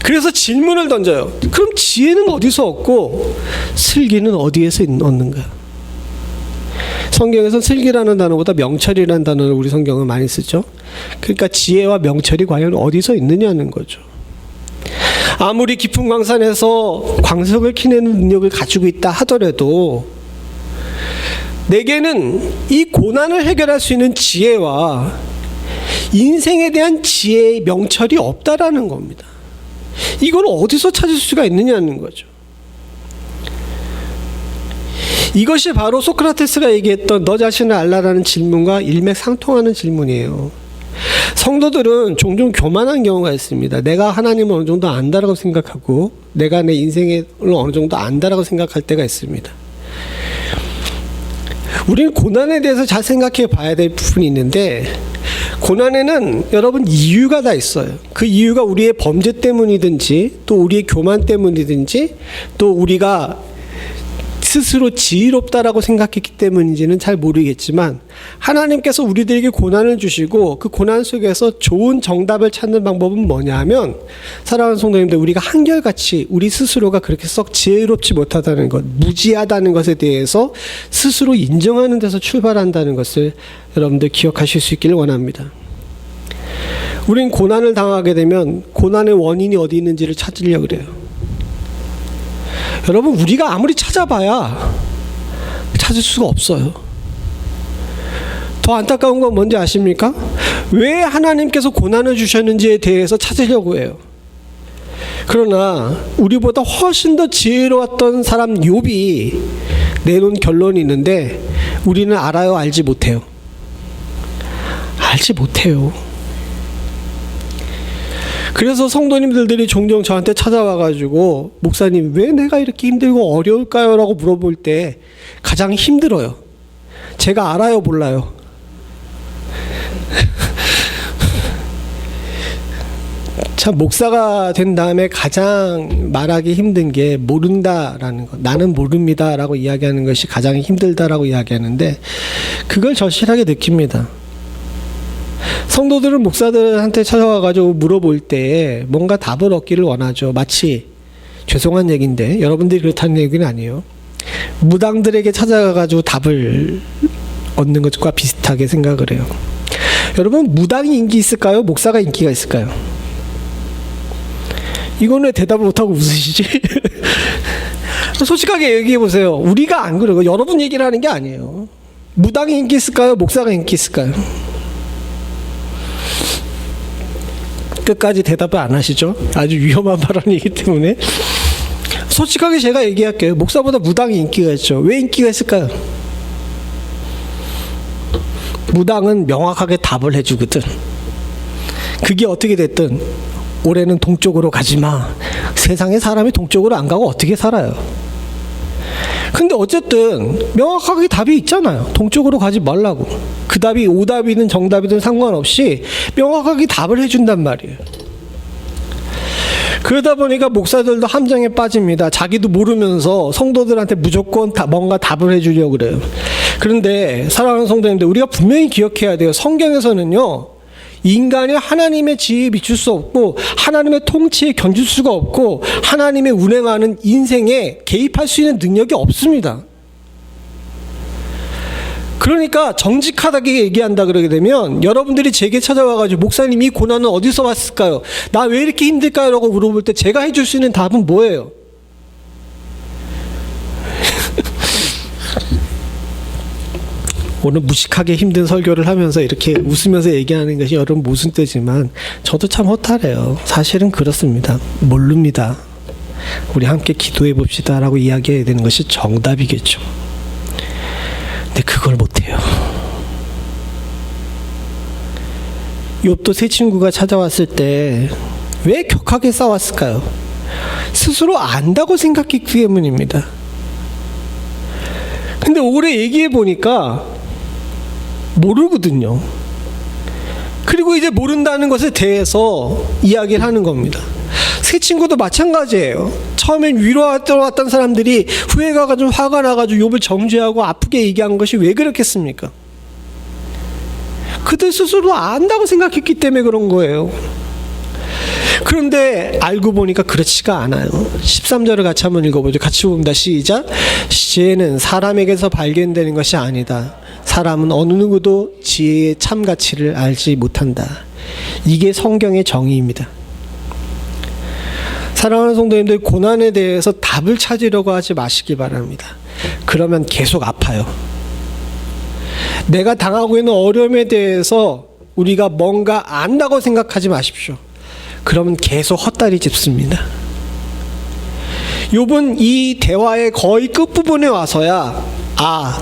그래서 질문을 던져요. 그럼 지혜는 어디서 얻고 슬기는 어디에서 얻는가? 성경에서 슬기라는 단어보다 명철이라는 단어를 우리 성경은 많이 쓰죠. 그러니까 지혜와 명철이 과연 어디서 있느냐는 거죠. 아무리 깊은 광산에서 광석을 캐내는 능력을 가지고 있다 하더라도 내게는 이 고난을 해결할 수 있는 지혜와 인생에 대한 지혜의 명철이 없다라는 겁니다. 이걸 어디서 찾을 수가 있느냐는 거죠. 이것이 바로 소크라테스가 얘기했던 너 자신을 알라라는 질문과 일맥상통하는 질문이에요. 성도들은 종종 교만한 경우가 있습니다. 내가 하나님을 어느 정도 안다라고 생각하고 내가 내 인생을 어느 정도 안다라고 생각할 때가 있습니다. 우리는 고난에 대해서 잘 생각해 봐야 될 부분이 있는데 고난에는 여러분 이유가 다 있어요. 그 이유가 우리의 범죄 때문이든지 또 우리의 교만 때문이든지 또 우리가 스스로 지혜롭다라고 생각했기 때문인지는 잘 모르겠지만 하나님께서 우리들에게 고난을 주시고 그 고난 속에서 좋은 정답을 찾는 방법은 뭐냐 하면 사랑하는 성도님들 우리가 한결같이 우리 스스로가 그렇게 썩 지혜롭지 못하다는 것 무지하다는 것에 대해서 스스로 인정하는 데서 출발한다는 것을 여러분들 기억하실 수 있기를 원합니다. 우린 고난을 당하게 되면 고난의 원인이 어디 있는지를 찾으려고 그래요. 여러분 우리가 아무리 찾아봐야 찾을 수가 없어요. 더 안타까운 건 뭔지 아십니까? 왜 하나님께서 고난을 주셨는지에 대해서 찾으려고 해요. 그러나 우리보다 훨씬 더 지혜로웠던 사람 욥이 내놓은 결론이 있는데 우리는 알아요? 알지 못해요? 알지 못해요. 그래서 성도님들이 종종 저한테 찾아와가지고 목사님 왜 내가 이렇게 힘들고 어려울까요? 라고 물어볼 때 가장 힘들어요. 제가 알아요? 몰라요? 참 목사가 된 다음에 가장 말하기 힘든 게 모른다라는 것. 나는 모릅니다 라고 이야기하는 것이 가장 힘들다라고 이야기하는데 그걸 절실하게 느낍니다. 성도들은 목사들한테 찾아와가지고 물어볼 때 뭔가 답을 얻기를 원하죠. 마치 죄송한 얘기인데 여러분들이 그렇다는 얘기는 아니에요. 무당들에게 찾아가가지고 답을 얻는 것과 비슷하게 생각을 해요. 여러분 무당이 인기 있을까요? 목사가 인기가 있을까요? 이거는 왜 대답을 못하고 웃으시지? 솔직하게 얘기해보세요. 우리가 안 그래요. 여러분 얘기를 하는 게 아니에요. 무당이 인기 있을까요? 목사가 인기 있을까요? 끝까지 대답을 안 하시죠? 아주 위험한 발언이기 때문에 솔직하게 제가 얘기할게요. 목사보다 무당이 인기가 있죠. 왜 인기가 있을까요? 무당은 명확하게 답을 해주거든. 그게 어떻게 됐든 올해는 동쪽으로 가지마. 세상에 사람이 동쪽으로 안 가고 어떻게 살아요? 근데 어쨌든 명확하게 답이 있잖아요. 동쪽으로 가지 말라고. 그 답이 오답이든 정답이든 상관없이 명확하게 답을 해준단 말이에요. 그러다 보니까 목사들도 함정에 빠집니다. 자기도 모르면서 성도들한테 무조건 뭔가 답을 해주려고 그래요. 그런데 사랑하는 성도님들, 우리가 분명히 기억해야 돼요. 성경에서는요, 인간이 하나님의 지혜에 미칠 수 없고 하나님의 통치에 견줄 수가 없고 하나님의 운행하는 인생에 개입할 수 있는 능력이 없습니다. 그러니까 정직하게 얘기한다 그러게 되면, 여러분들이 제게 찾아와가지고 목사님 이 고난은 어디서 왔을까요? 나 왜 이렇게 힘들까요? 라고 물어볼 때 제가 해줄 수 있는 답은 뭐예요? 오늘 무식하게 힘든 설교를 하면서 이렇게 웃으면서 얘기하는 것이 여러분 무슨 뜻이지만 저도 참 허탈해요. 사실은 그렇습니다. 모릅니다. 우리 함께 기도해 봅시다 라고 이야기해야 되는 것이 정답이겠죠. 근데 그걸 못해요. 욥도 세 친구가 찾아왔을 때 왜 격하게 싸웠을까요? 스스로 안다고 생각했기 때문입니다. 근데 올해 얘기해 보니까 모르거든요. 그리고 이제 모른다는 것에 대해서 이야기를 하는 겁니다. 세 친구도 마찬가지예요. 처음엔 위로하러 왔던 사람들이 후에 가가지고 화가 나가지고 욥을 정죄하고 아프게 얘기한 것이 왜 그렇겠습니까? 그들 스스로 안다고 생각했기 때문에 그런 거예요. 그런데 알고 보니까 그렇지가 않아요. 13절을 같이 한번 읽어보죠. 같이 봅니다. 시작. 지혜는 사람에게서 발견되는 것이 아니다. 사람은 어느 누구도 지혜의 참 가치를 알지 못한다. 이게 성경의 정의입니다. 사랑하는 성도님들, 고난에 대해서 답을 찾으려고 하지 마시기 바랍니다. 그러면 계속 아파요. 내가 당하고 있는 어려움에 대해서 우리가 뭔가 안다고 생각하지 마십시오. 그러면 계속 헛다리 짚습니다. 욥은 이 대화의 거의 끝부분에 와서야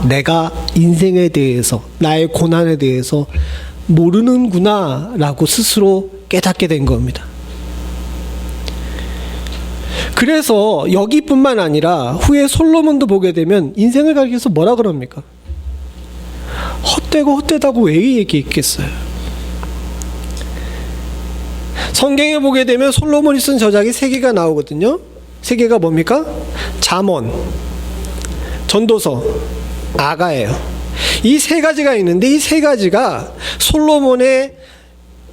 내가 인생에 대해서, 나의 고난에 대해서 모르는구나 라고 스스로 깨닫게 된 겁니다. 그래서 여기뿐만 아니라 후에 솔로몬도 보게 되면 인생을 가리켜서 뭐라 그럽니까? 헛되고 헛되다고 왜 얘기했겠어요? 성경에 보게 되면 솔로몬이 쓴 저작이 3개가 나오거든요. 3개가 뭡니까? 잠언, 전도서, 아가예요. 이 3가지가 있는데 이 3가지가 솔로몬의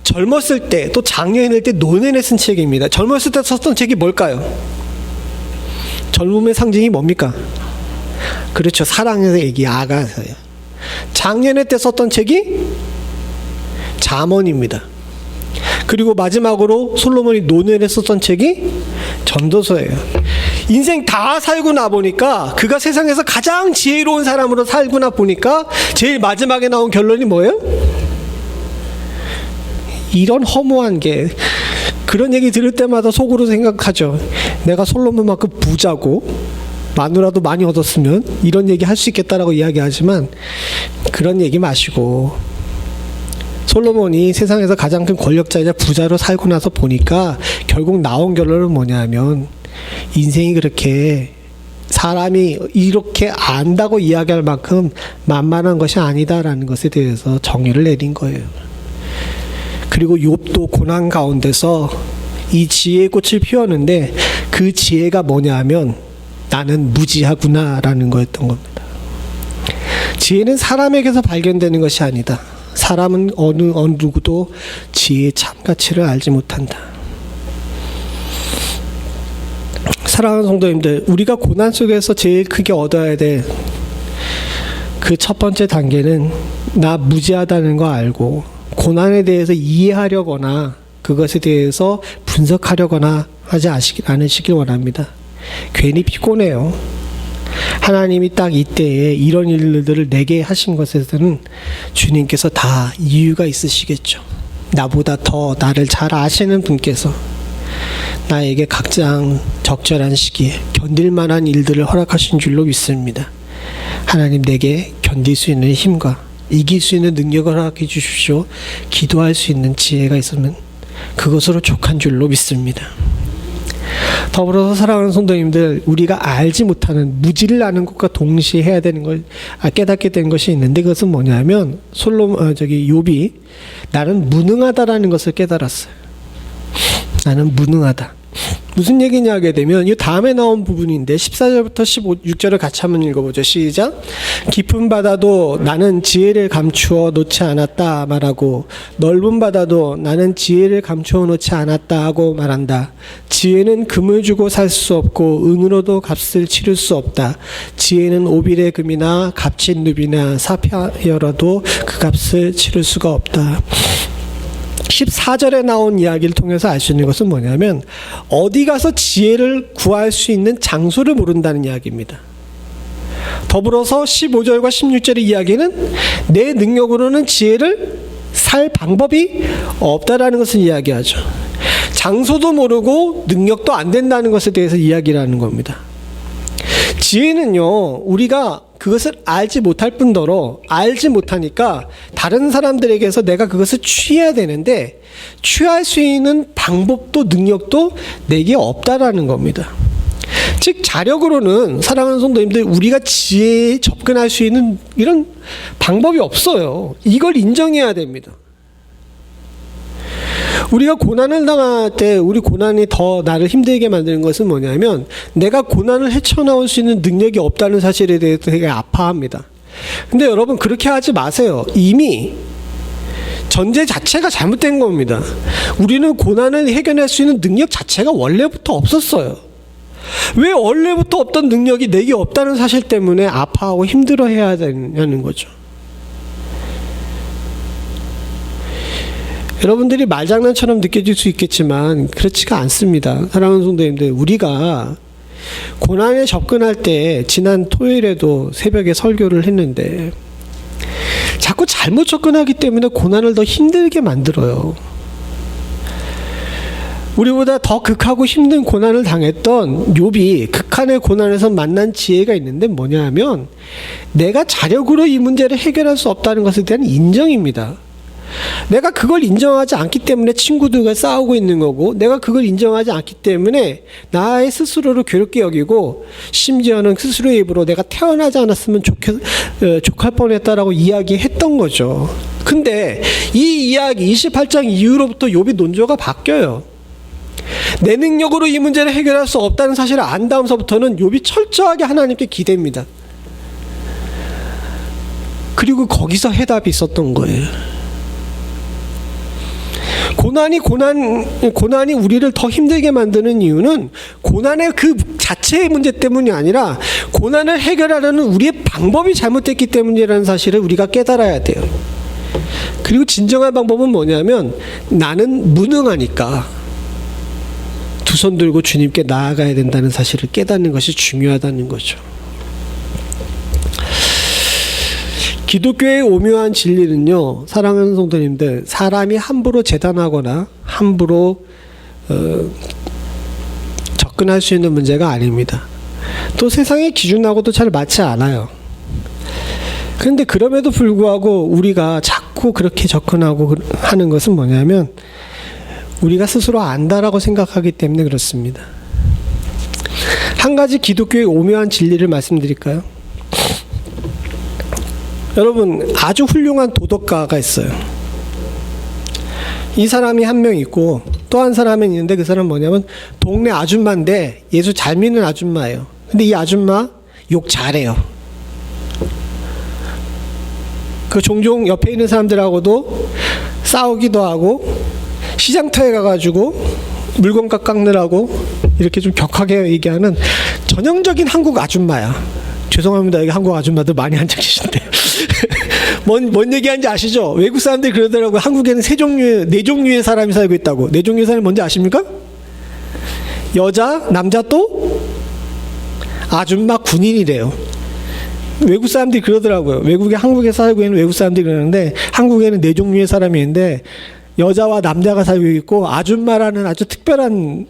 젊었을 때 또 장년일 때 노년에 쓴 책입니다. 젊었을 때 썼던 책이 뭘까요? 젊음의 상징이 뭡니까? 그렇죠. 사랑의 얘기, 아가서요. 장년의 때 썼던 책이 잠언입니다. 그리고 마지막으로 솔로몬이 노년에 썼던 책이 전도서예요. 인생 다 살고 나 보니까, 그가 세상에서 가장 지혜로운 사람으로 살고 나 보니까 제일 마지막에 나온 결론이 뭐예요? 이런 허무한 게, 그런 얘기 들을 때마다 속으로 생각하죠. 내가 솔로몬만큼 부자고 마누라도 많이 얻었으면 이런 얘기 할 수 있겠다라고 이야기하지만, 그런 얘기 마시고, 솔로몬이 세상에서 가장 큰 권력자이자 부자로 살고 나서 보니까 결국 나온 결론은 뭐냐면, 인생이 그렇게 사람이 이렇게 안다고 이야기할 만큼 만만한 것이 아니다라는 것에 대해서 정의를 내린 거예요. 그리고 욥도 고난 가운데서 이 지혜의 꽃을 피웠는데, 그 지혜가 뭐냐면 나는 무지하구나라는 거였던 겁니다. 지혜는 사람에게서 발견되는 것이 아니다. 사람은 어느 누구도 지혜의 참 가치를 알지 못한다. 사랑하는 성도님들, 우리가 고난 속에서 제일 크게 얻어야 될 그 첫 번째 단계는 나 무지하다는 거 알고 고난에 대해서 이해하려거나 그것에 대해서 분석하려거나 하지 않으시길 원합니다. 괜히 피곤해요. 하나님이 딱 이때에 이런 일들을 내게 하신 것에서는 주님께서 다 이유가 있으시겠죠. 나보다 더 나를 잘 아시는 분께서 나에게 각장 적절한 시기에 견딜 만한 일들을 허락하신 줄로 믿습니다. 하나님, 내게 견딜 수 있는 힘과 이길 수 있는 능력을 허락해 주십시오. 기도할 수 있는 지혜가 있으면 그것으로 족한 줄로 믿습니다. 더불어서 사랑하는 성도님들, 우리가 알지 못하는, 무지를 아는 것과 동시에 해야 되는 걸 깨닫게 된 것이 있는데, 그것은 뭐냐면 욥이 나는 무능하다라는 것을 깨달았어요. 나는 무능하다. 무슨 얘기냐 하게 되면 이 다음에 나온 부분인데 14절부터 16절을 같이 한번 읽어보죠. 시작. 깊은 바다도 나는 지혜를 감추어 놓지 않았다 말하고, 넓은 바다도 나는 지혜를 감추어 놓지 않았다 하고 말한다. 지혜는 금을 주고 살 수 없고 은으로도 값을 치를 수 없다. 지혜는 오빌의 금이나 값진 누비나 사파이어라도 그 값을 치를 수가 없다. 14절에 나온 이야기를 통해서 알 수 있는 것은 뭐냐면, 어디 가서 지혜를 구할 수 있는 장소를 모른다는 이야기입니다. 더불어서 15절과 16절의 이야기는 내 능력으로는 지혜를 살 방법이 없다라는 것을 이야기하죠. 장소도 모르고 능력도 안 된다는 것에 대해서 이야기를 하는 겁니다. 지혜는요, 우리가 그것을 알지 못할 뿐더러 알지 못하니까 다른 사람들에게서 내가 그것을 취해야 되는데, 취할 수 있는 방법도 능력도 내게 없다라는 겁니다. 즉, 자력으로는 사랑하는 성도님들, 우리가 지혜에 접근할 수 있는 이런 방법이 없어요. 이걸 인정해야 됩니다. 우리가 고난을 당할 때 우리 고난이 더 나를 힘들게 만드는 것은 뭐냐면, 내가 고난을 헤쳐나올 수 있는 능력이 없다는 사실에 대해서 되게 아파합니다. 근데 여러분, 그렇게 하지 마세요. 이미 전제 자체가 잘못된 겁니다. 우리는 고난을 해결할 수 있는 능력 자체가 원래부터 없었어요. 왜 원래부터 없던 능력이 내게 없다는 사실 때문에 아파하고 힘들어해야 되냐는 거죠. 여러분들이 말장난처럼 느껴질 수 있겠지만 그렇지가 않습니다. 사랑하는 성도님들, 우리가 고난에 접근할 때 지난 토요일에도 새벽에 설교를 했는데, 자꾸 잘못 접근하기 때문에 고난을 더 힘들게 만들어요. 우리보다 더 극하고 힘든 고난을 당했던 욥이 극한의 고난에서 만난 지혜가 있는데 뭐냐 하면, 내가 자력으로 이 문제를 해결할 수 없다는 것에 대한 인정입니다. 내가 그걸 인정하지 않기 때문에 친구들과 싸우고 있는 거고, 내가 그걸 인정하지 않기 때문에 나의 스스로를 괴롭게 여기고, 심지어는 스스로의 입으로 내가 태어나지 않았으면 족할 뻔했다라고 이야기했던 거죠. 근데 이 이야기 28장 이후로부터 욥의 논조가 바뀌어요. 내 능력으로 이 문제를 해결할 수 없다는 사실을 안 다음서부터는 욥이 철저하게 하나님께 기대입니다. 그리고 거기서 해답이 있었던 거예요. 고난이 우리를 더 힘들게 만드는 이유는 고난의 그 자체의 문제 때문이 아니라, 고난을 해결하려는 우리의 방법이 잘못됐기 때문이라는 사실을 우리가 깨달아야 돼요. 그리고 진정한 방법은 뭐냐면, 나는 무능하니까 두 손 들고 주님께 나아가야 된다는 사실을 깨닫는 것이 중요하다는 거죠. 기독교의 오묘한 진리는요, 사랑하는 성도님들, 사람이 함부로 재단하거나 함부로 접근할 수 있는 문제가 아닙니다. 또 세상의 기준하고도 잘 맞지 않아요. 그런데 그럼에도 불구하고 우리가 자꾸 그렇게 접근하고 하는 것은 뭐냐면, 우리가 스스로 안다라고 생각하기 때문에 그렇습니다. 한 가지 기독교의 오묘한 진리를 말씀드릴까요? 여러분, 아주 훌륭한 도덕가가 있어요. 이 사람이 한 명 있고 또 한 사람이 있는데, 그 사람은 뭐냐면 동네 아줌마인데 예수 잘 믿는 아줌마예요. 근데 이 아줌마 욕 잘해요. 그 종종 옆에 있는 사람들하고도 싸우기도 하고, 시장터에 가가지고 물건값 깎느라고 이렇게 좀 격하게 얘기하는 전형적인 한국 아줌마야. 죄송합니다. 여기 한국 아줌마들 많이 앉아 계신데. 뭔 얘기하는지 아시죠? 외국 사람들이 그러더라고요. 한국에는 네 종류의 사람이 살고 있다고. 네 종류의 사람이 뭔지 아십니까? 여자, 남자, 또 아줌마, 군인이래요. 외국 사람들이 그러더라고요. 한국에 살고 있는 외국 사람들이 그러는데, 한국에는 네 종류의 사람이 있는데, 여자와 남자가 살고 있고 아줌마라는 아주 특별한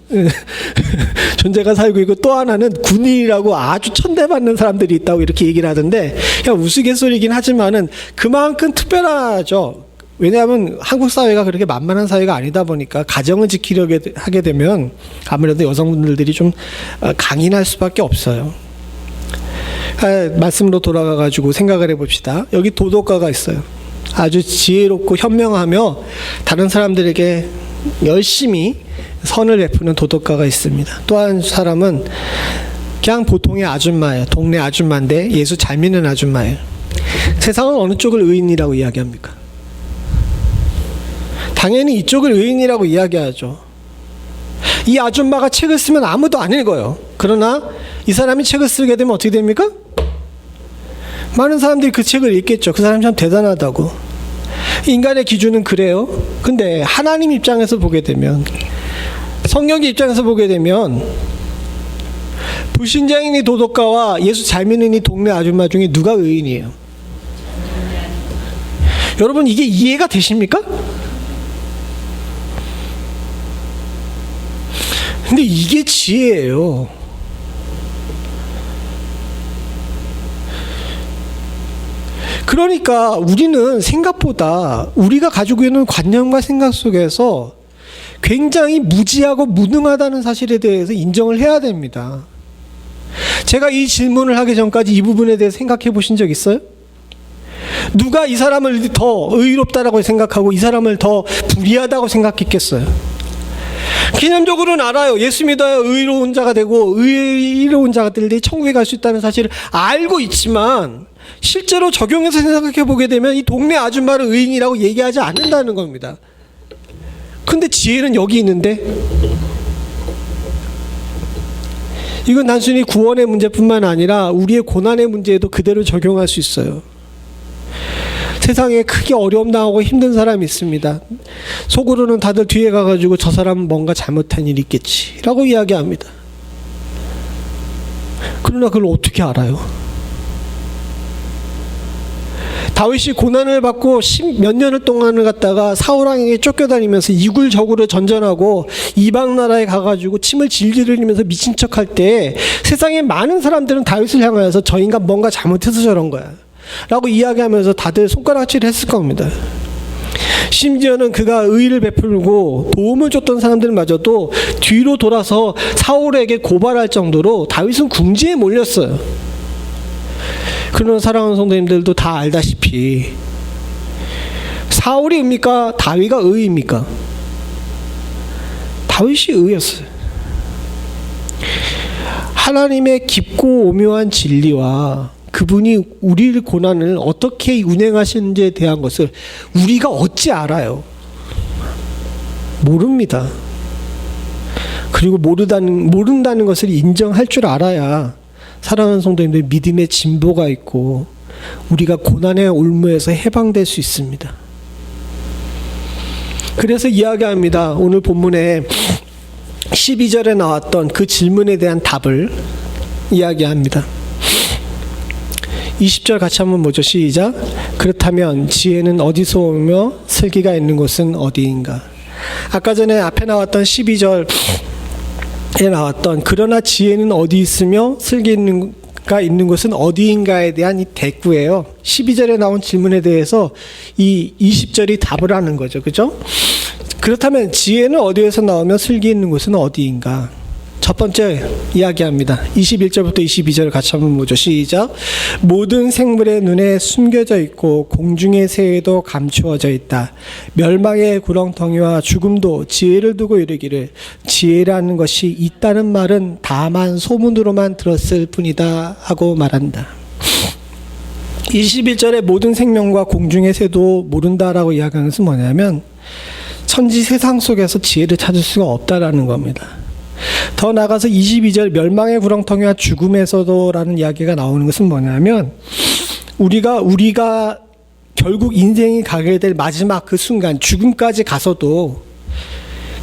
존재가 살고 있고 또 하나는 군인이라고 아주 천대받는 사람들이 있다고 이렇게 얘기를 하던데 그냥 우스갯소리긴 하지만은 그만큼 특별하죠. 왜냐하면 한국 사회가 그렇게 만만한 사회가 아니다 보니까 가정을 지키려고 하게 되면 아무래도 여성분들이 좀 강인할 수밖에 없어요. 말씀으로 돌아가가지고 생각을 해봅시다. 여기 도덕가가 있어요. 아주 지혜롭고 현명하며 다른 사람들에게 열심히 선을 베푸는 도덕가가 있습니다. 또 한 사람은 그냥 보통의 아줌마예요. 동네 아줌마인데 예수 잘 믿는 아줌마예요. 세상은 어느 쪽을 의인이라고 이야기합니까? 당연히 이쪽을 의인이라고 이야기하죠. 이 아줌마가 책을 쓰면 아무도 안 읽어요. 그러나 이 사람이 책을 쓰게 되면 어떻게 됩니까? 많은 사람들이 그 책을 읽겠죠. 그 사람이 참 대단하다고. 인간의 기준은 그래요. 근데 하나님 입장에서 보게 되면, 성경의 입장에서 보게 되면 불신자인 이 도덕가와 예수 잘 믿는 이 동네 아줌마 중에 누가 의인이에요? 여러분 이게 이해가 되십니까? 근데 이게 지혜예요. 그러니까 우리는 생각보다 우리가 가지고 있는 관념과 생각 속에서 굉장히 무지하고 무능하다는 사실에 대해서 인정을 해야 됩니다. 제가 이 질문을 하기 전까지 이 부분에 대해서 생각해 보신 적 있어요? 누가 이 사람을 더 의롭다라고 생각하고 이 사람을 더 불의하다고 생각했겠어요? 개념적으로는 알아요. 예수 믿어야 의로운 자가 되고 의로운 자들이 천국에 갈 수 있다는 사실을 알고 있지만 실제로 적용해서 생각해 보게 되면 이 동네 아줌마를 의인이라고 얘기하지 않는다는 겁니다. 근데 지혜는 여기 있는데 이건 단순히 구원의 문제뿐만 아니라 우리의 고난의 문제에도 그대로 적용할 수 있어요. 세상에 크게 어려움 당하고 힘든 사람이 있습니다. 속으로는 다들 뒤에 가가지고 저 사람은 뭔가 잘못한 일이 있겠지 라고 이야기합니다. 그러나 그걸 어떻게 알아요? 다윗이 고난을 받고 몇 년을 동안을 갖다가 사울왕에게 쫓겨다니면서 이굴저굴을 전전하고 이방 나라에 가가지고 침을 질질 흘리면서 미친 척할 때 세상에 많은 사람들은 다윗을 향하여서 저 인간 뭔가 잘못해서 저런 거야 라고 이야기하면서 다들 손가락질을 했을 겁니다. 심지어는 그가 의의를 베풀고 도움을 줬던 사람들마저도 뒤로 돌아서 사울에게 고발할 정도로 다윗은 궁지에 몰렸어요. 그런 사랑하는 성도님들도 다 알다시피 사울이 의입니까? 다윗이 의입니까? 다윗이 의였어요. 하나님의 깊고 오묘한 진리와 그분이 우리의 고난을 어떻게 운행하시는지에 대한 것을 우리가 어찌 알아요? 모릅니다. 그리고 모른다는 것을 인정할 줄 알아야 사랑하는 성도님들 믿음의 진보가 있고 우리가 고난의 올무에서 해방될 수 있습니다. 그래서 이야기합니다. 오늘 본문에 12절에 나왔던 그 질문에 대한 답을 이야기합니다. 20절 같이 한번 보죠. 시작. 그렇다면 지혜는 어디서 오며 슬기가 있는 곳은 어디인가? 아까 전에 앞에 나왔던 12절에 나왔던 그러나 지혜는 어디 있으며 슬기가 있는 곳은 어디인가에 대한 이 대꾸예요. 12절에 나온 질문에 대해서 이 20절이 답을 하는 거죠. 그죠? 그렇다면 지혜는 어디에서 나오며 슬기 있는 곳은 어디인가? 첫 번째 이야기합니다. 21절부터 22절 같이 한번 보죠. 시작. 모든 생물의 눈에 숨겨져 있고 공중의 새에도 감추어져 있다. 멸망의 구렁텅이와 죽음도 지혜를 두고 이르기를 지혜라는 것이 있다는 말은 다만 소문으로만 들었을 뿐이다 하고 말한다. 21절에 모든 생명과 공중의 새도 모른다라고 이야기하는 것은 뭐냐면 천지 세상 속에서 지혜를 찾을 수가 없다라는 겁니다. 더 나아가서 22절 멸망의 구렁텅이와 죽음에서도 라는 이야기가 나오는 것은 뭐냐면 우리가 결국 인생이 가게 될 마지막 그 순간 죽음까지 가서도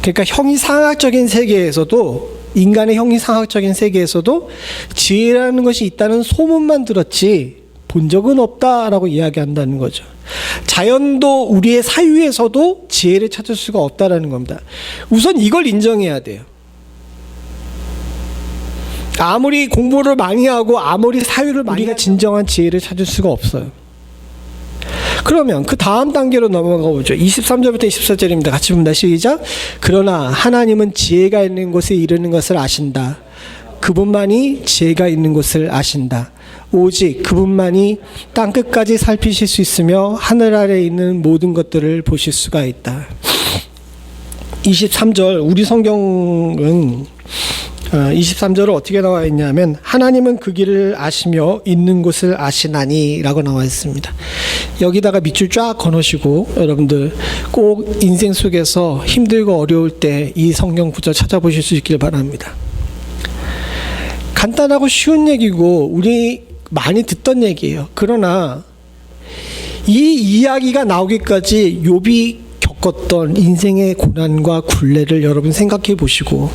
그러니까 형이상학적인 세계에서도 인간의 형이상학적인 세계에서도 지혜라는 것이 있다는 소문만 들었지 본 적은 없다라고 이야기한다는 거죠. 자연도 우리의 사유에서도 지혜를 찾을 수가 없다라는 겁니다. 우선 이걸 인정해야 돼요. 아무리 공부를 많이 하고 아무리 사유를 많이 우리가 진정한 지혜를 찾을 수가 없어요. 그러면 그 다음 단계로 넘어가 보죠. 23절부터 24절입니다. 같이 봅니다. 시작. 그러나 하나님은 지혜가 있는 곳에 이르는 것을 아신다. 그분만이 지혜가 있는 곳을 아신다. 오직 그분만이 땅끝까지 살피실 수 있으며 하늘 아래에 있는 모든 것들을 보실 수가 있다. 23절 우리 성경은 23절은 어떻게 나와 있냐면 하나님은 그 길을 아시며 있는 곳을 아시나니 라고 나와 있습니다. 여기다가 밑줄 쫙 거놓으시고 여러분들 꼭 인생 속에서 힘들고 어려울 때 이 성경 구절 찾아보실 수 있길 바랍니다. 간단하고 쉬운 얘기고 우리 많이 듣던 얘기예요. 그러나 이 이야기가 나오기까지 욥이 겪었던 인생의 고난과 굴레를 여러분 생각해 보시고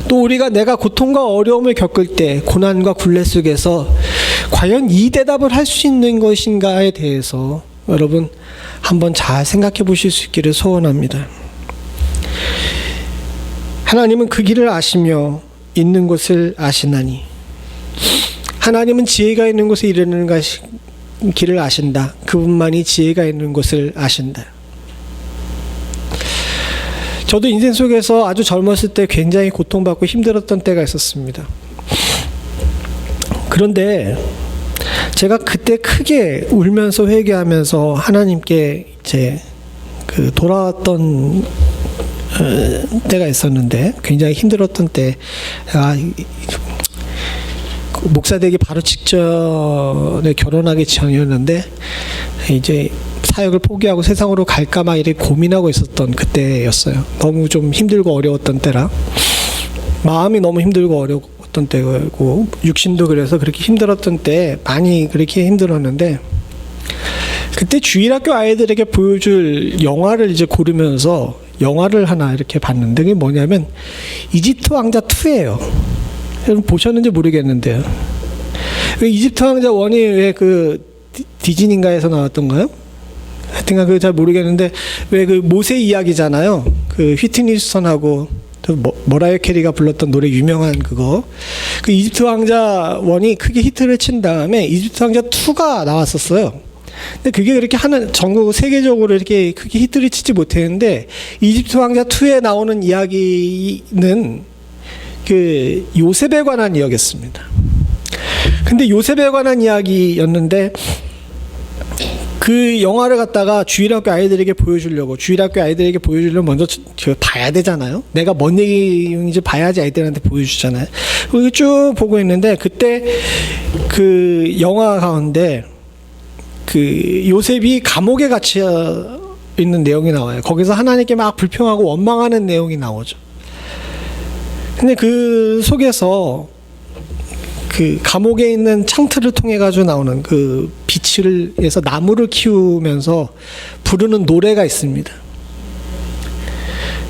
또 우리가 내가 고통과 어려움을 겪을 때 고난과 굴레 속에서 과연 이 대답을 할 수 있는 것인가에 대해서 여러분 한번 잘 생각해 보실 수 있기를 소원합니다. 하나님은 그 길을 아시며 있는 곳을 아시나니 하나님은 지혜가 있는 곳에 이르는 길을 아신다. 그분만이 지혜가 있는 곳을 아신다. 저도 인생 속에서 아주 젊었을 때 굉장히 고통받고 힘들었던 때가 있었습니다. 그런데 제가 그때 크게 울면서 회개하면서 하나님께 이제 돌아왔던 때가 있었는데 굉장히 힘들었던 때 목사 되기 바로 직전에 결혼하기 전이었는데 이제 사역을 포기하고 세상으로 갈까 막 이렇게 고민하고 있었던 그때였어요. 너무 좀 힘들고 어려웠던 때라 마음이 너무 힘들고 어려웠던 때고 육신도 그래서 그렇게 힘들었던 때 많이 그렇게 힘들었는데 그때 주일학교 아이들에게 보여줄 영화를 이제 고르면서 영화를 하나 이렇게 봤는데 그게 뭐냐면 이집트 왕자 2예요. 여러분 보셨는지 모르겠는데요. 왜 이집트 왕자 1이 왜 그 디즈니인가에서 나왔던가요? 하여튼간 그거 잘 모르겠는데 왜 그 모세 이야기잖아요. 그 휘트니 휴스턴하고 머라이어 캐리가 불렀던 노래 유명한 그거. 그 이집트 왕자 1이 크게 히트를 친 다음에 이집트 왕자 2가 나왔었어요. 근데 그게 그렇게 전국 세계적으로 이렇게 크게 히트를 치지 못했는데 이집트 왕자 2에 나오는 이야기는 그 요셉에 관한 이야기였습니다. 근데 요셉에 관한 이야기였는데 그 영화를 갖다가 주일학교 아이들에게 보여주려면 먼저 봐야 되잖아요. 내가 뭔 내용인지 봐야지 아이들한테 보여주잖아요. 그리고 쭉 보고 있는데 그때 그 영화 가운데 그 요셉이 감옥에 갇혀 있는 내용이 나와요. 거기서 하나님께 막 불평하고 원망하는 내용이 나오죠. 근데 그 속에서 그 감옥에 있는 창틀을 통해 가지고 나오는 그 빛을 해서 나무를 키우면서 부르는 노래가 있습니다.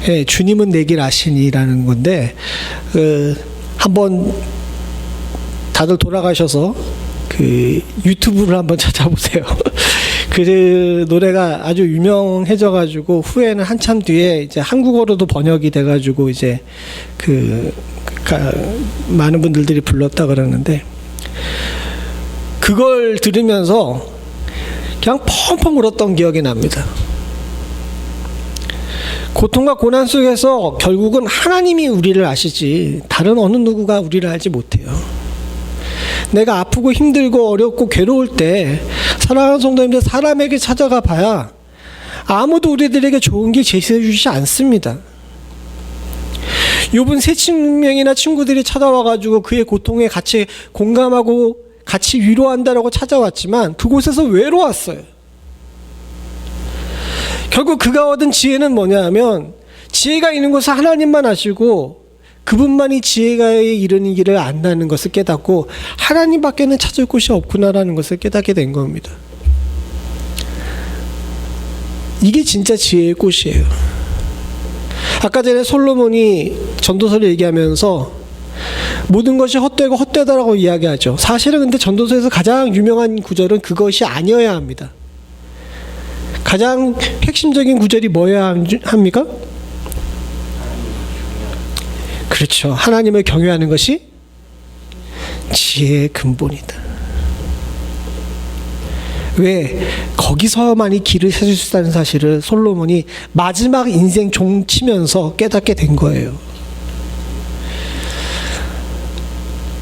예, 주님은 내 길 아시니라는 건데 한번 다들 돌아가셔서 그 유튜브를 한번 찾아보세요. 그 노래가 아주 유명해져 가지고 후에는 한참 뒤에 이제 한국어로도 번역이 돼 가지고 이제 많은 분들이 불렀다 그러는데 그걸 들으면서 그냥 펑펑 울었던 기억이 납니다. 고통과 고난 속에서 결국은 하나님이 우리를 아시지 다른 어느 누구가 우리를 알지 못해요. 내가 아프고 힘들고 어렵고 괴로울 때 사랑하는 성도님들 사람에게 찾아가 봐야 아무도 우리들에게 좋은 길 제시해 주시지 않습니다. 욥은 세 명이나 친구들이 찾아와가지고 그의 고통에 같이 공감하고 같이 위로한다라고 찾아왔지만 그곳에서 외로웠어요. 결국 그가 얻은 지혜는 뭐냐면 지혜가 있는 곳을 하나님만 아시고 그분만이 지혜가 이르는 길을 안다는 것을 깨닫고 하나님밖에는 찾을 곳이 없구나라는 것을 깨닫게 된 겁니다. 이게 진짜 지혜의 꽃이에요. 아까 전에 솔로몬이 전도서를 얘기하면서 모든 것이 헛되고 헛되다라고 이야기하죠. 사실은 근데 전도서에서 가장 유명한 구절은 그것이 아니어야 합니다. 가장 핵심적인 구절이 뭐여야 합니까? 그렇죠. 하나님을 경외하는 것이 지혜의 근본이다. 왜? 거기서만이 길을 세줄 수 있다는 사실을 솔로몬이 마지막 인생 종치면서 깨닫게 된 거예요.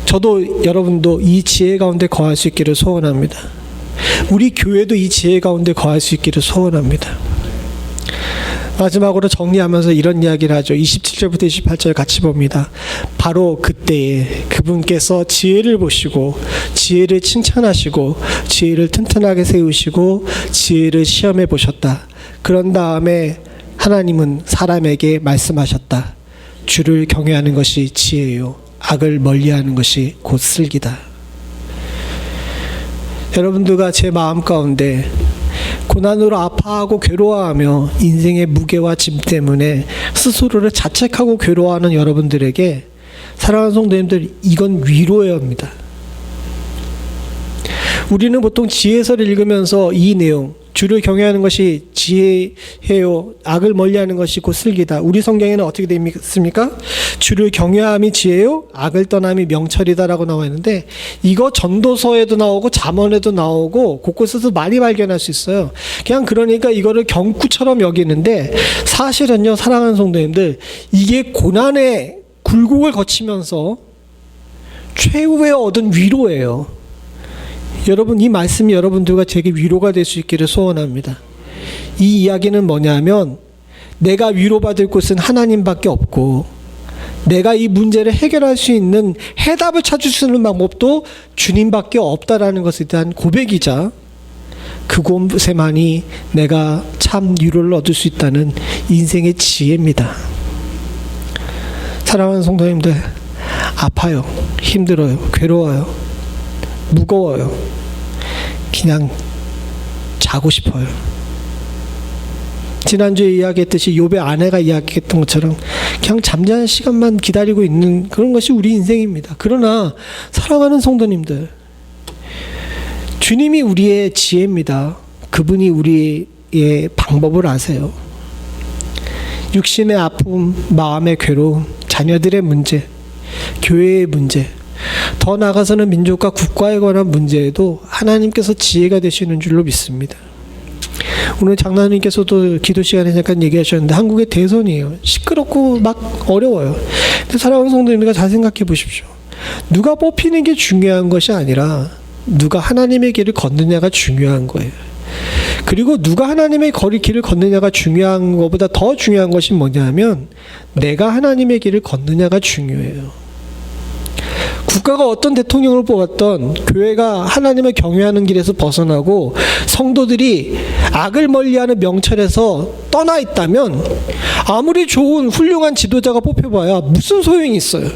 저도 여러분도 이 지혜 가운데 거할 수 있기를 소원합니다. 우리 교회도 이 지혜 가운데 거할 수 있기를 소원합니다. 마지막으로 정리하면서 이런 이야기를 하죠. 27절부터 28절 같이 봅니다. 바로 그때에 그분께서 지혜를 보시고 지혜를 칭찬하시고 지혜를 튼튼하게 세우시고 지혜를 시험해 보셨다. 그런 다음에 하나님은 사람에게 말씀하셨다. 주를 경외하는 것이 지혜요 악을 멀리하는 것이 곧 슬기다. 여러분들과 제 마음 가운데 고난으로 아파하고 괴로워하며 인생의 무게와 짐 때문에 스스로를 자책하고 괴로워하는 여러분들에게 사랑하는 성도님들, 이건 위로해야 합니다. 우리는 보통 지혜서를 읽으면서 이 내용, 주를 경외하는 것이 지혜요 악을 멀리하는 것이 곧 슬기다. 우리 성경에는 어떻게 되어 있습니까? 주를 경외함이 지혜요 악을 떠남이 명철이다라고 나와 있는데, 이거 전도서에도 나오고 잠언에도 나오고 곳곳에서 많이 발견할 수 있어요. 그냥 그러니까 이거를 경구처럼 여기는데, 사실은요 사랑하는 성도님들, 이게 고난의 굴곡을 거치면서 최후에 얻은 위로예요. 여러분, 이 말씀이 여러분들과 제게 위로가 될 수 있기를 소원합니다. 이 이야기는 뭐냐면, 내가 위로받을 곳은 하나님밖에 없고 내가 이 문제를 해결할 수 있는 해답을 찾을 수 있는 방법도 주님밖에 없다라는 것에 대한 고백이자, 그곳에만이 내가 참 위로를 얻을 수 있다는 인생의 지혜입니다. 사랑하는 성도님들, 아파요, 힘들어요, 괴로워요, 무거워요. 그냥 자고 싶어요. 지난주에 이야기했듯이 욥의 아내가 이야기했던 것처럼 그냥 잠자는 시간만 기다리고 있는 그런 것이 우리 인생입니다. 그러나 사랑하는 성도님들, 주님이 우리의 지혜입니다. 그분이 우리의 방법을 아세요. 육신의 아픔, 마음의 괴로움, 자녀들의 문제, 교회의 문제, 더 나아가서는 민족과 국가에 관한 문제에도 하나님께서 지혜가 되시는 줄로 믿습니다. 오늘 장로님께서도 기도 시간에 잠깐 얘기하셨는데, 한국의 대선이에요. 시끄럽고 막 어려워요. 근데 사랑하는 성도님들, 잘 생각해 보십시오. 누가 뽑히는 게 중요한 것이 아니라 누가 하나님의 길을 걷느냐가 중요한 거예요. 그리고 누가 하나님의 길을 걷느냐가 중요한 것보다 더 중요한 것이 뭐냐면, 내가 하나님의 길을 걷느냐가 중요해요. 국가가 어떤 대통령을 뽑았던, 교회가 하나님을 경외하는 길에서 벗어나고 성도들이 악을 멀리하는 명철에서 떠나 있다면, 아무리 좋은 훌륭한 지도자가 뽑혀봐야 무슨 소용이 있어요.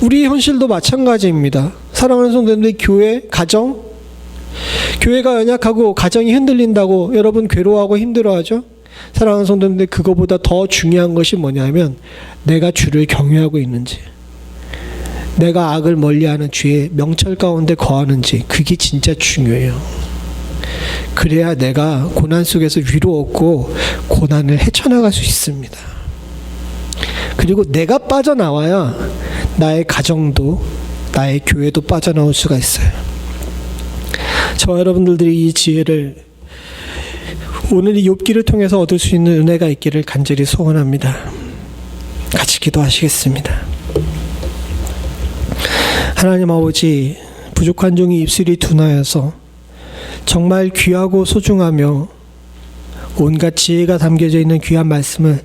우리 현실도 마찬가지입니다. 사랑하는 성도님들, 교회, 가정, 교회가 연약하고 가정이 흔들린다고 여러분 괴로워하고 힘들어하죠? 사랑하는 성도님들, 그거보다 더 중요한 것이 뭐냐면, 내가 주를 경외하고 있는지, 내가 악을 멀리하는 주의 명철 가운데 거하는지, 그게 진짜 중요해요. 그래야 내가 고난 속에서 위로 얻고 고난을 헤쳐나갈 수 있습니다. 그리고 내가 빠져나와야 나의 가정도, 나의 교회도 빠져나올 수가 있어요. 저와 여러분들이 이 지혜를 오늘 이 욥기를 통해서 얻을 수 있는 은혜가 있기를 간절히 소원합니다. 같이 기도하시겠습니다. 하나님 아버지, 부족한 종이 입술이 둔하여서 정말 귀하고 소중하며 온갖 지혜가 담겨져 있는 귀한 말씀을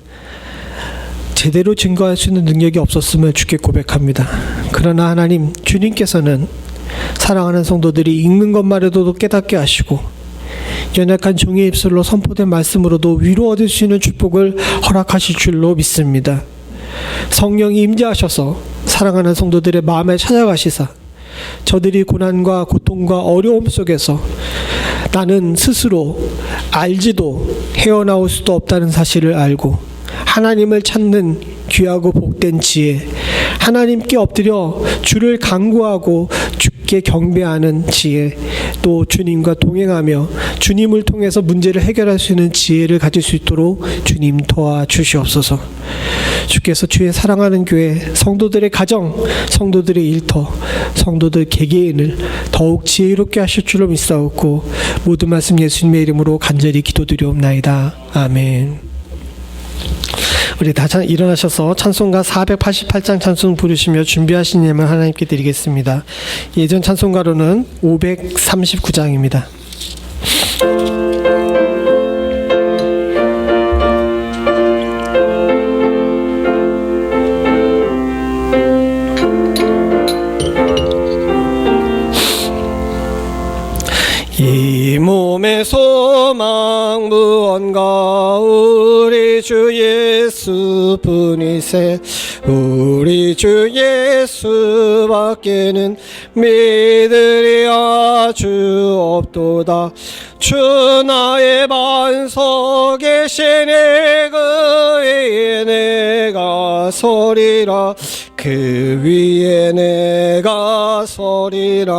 제대로 증거할 수 있는 능력이 없었음을 주께 고백합니다. 그러나 하나님, 주님께서는 사랑하는 성도들이 읽는 것만 해도 깨닫게 하시고, 연약한 종의 입술로 선포된 말씀으로도 위로 얻을 수 있는 축복을 허락하실 줄로 믿습니다. 성령이 임재하셔서 사랑하는 성도들의 마음에 찾아가시사, 저들이 고난과 고통과 어려움 속에서 나는 스스로 알지도 헤어나올 수도 없다는 사실을 알고 하나님을 찾는 귀하고 복된 지혜, 하나님께 엎드려 주를 간구하고 주께 경배하는 지혜, 또 주님과 동행하며 주님을 통해서 문제를 해결할 수 있는 지혜를 가질 수 있도록 주님 도와주시옵소서. 주께서 주의 사랑하는 교회, 성도들의 가정, 성도들의 일터, 성도들 개개인을 더욱 지혜롭게 하실 줄로 믿사옵고 모든 말씀 예수님의 이름으로 간절히 기도드리옵나이다. 아멘. 우리 다 일어나셔서 찬송가 488장 찬송 부르시며 준비하신 예물 하나님께 드리겠습니다. 예전 찬송가로는 539장입니다. 이 몸의 소망 무언가 우리 주 예수뿐이세. 우리 주 예수밖에는 믿으리 아주 없도다. 주 나의 반석에 계시네. 그 위에 내가 서리라. 그 위에 내가 서리라.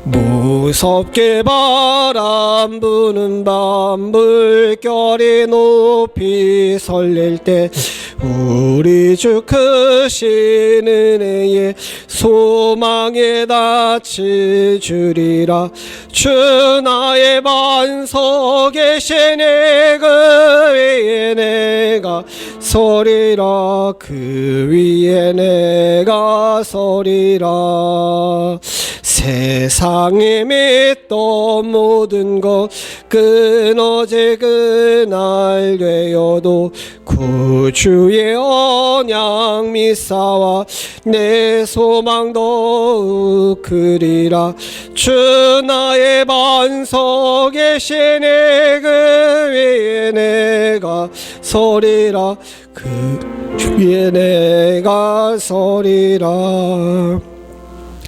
무섭게 바람 부는 밤 물결이 높이 설릴 때 우리 주 크신 은혜에 소망에 닿칠 줄이라. 주 나의 반석에 계시네. 그 위에 내가 서리라. 그 위에 내가 서리라. 세상에 믿던 모든 것 끊어질 그날 되어도 구주의 언약 믿사와 내 소망 더욱 크리라. 주 나의 반석에 계시네. 그 위에 내가 서리라. 그 위에 내가 서리라.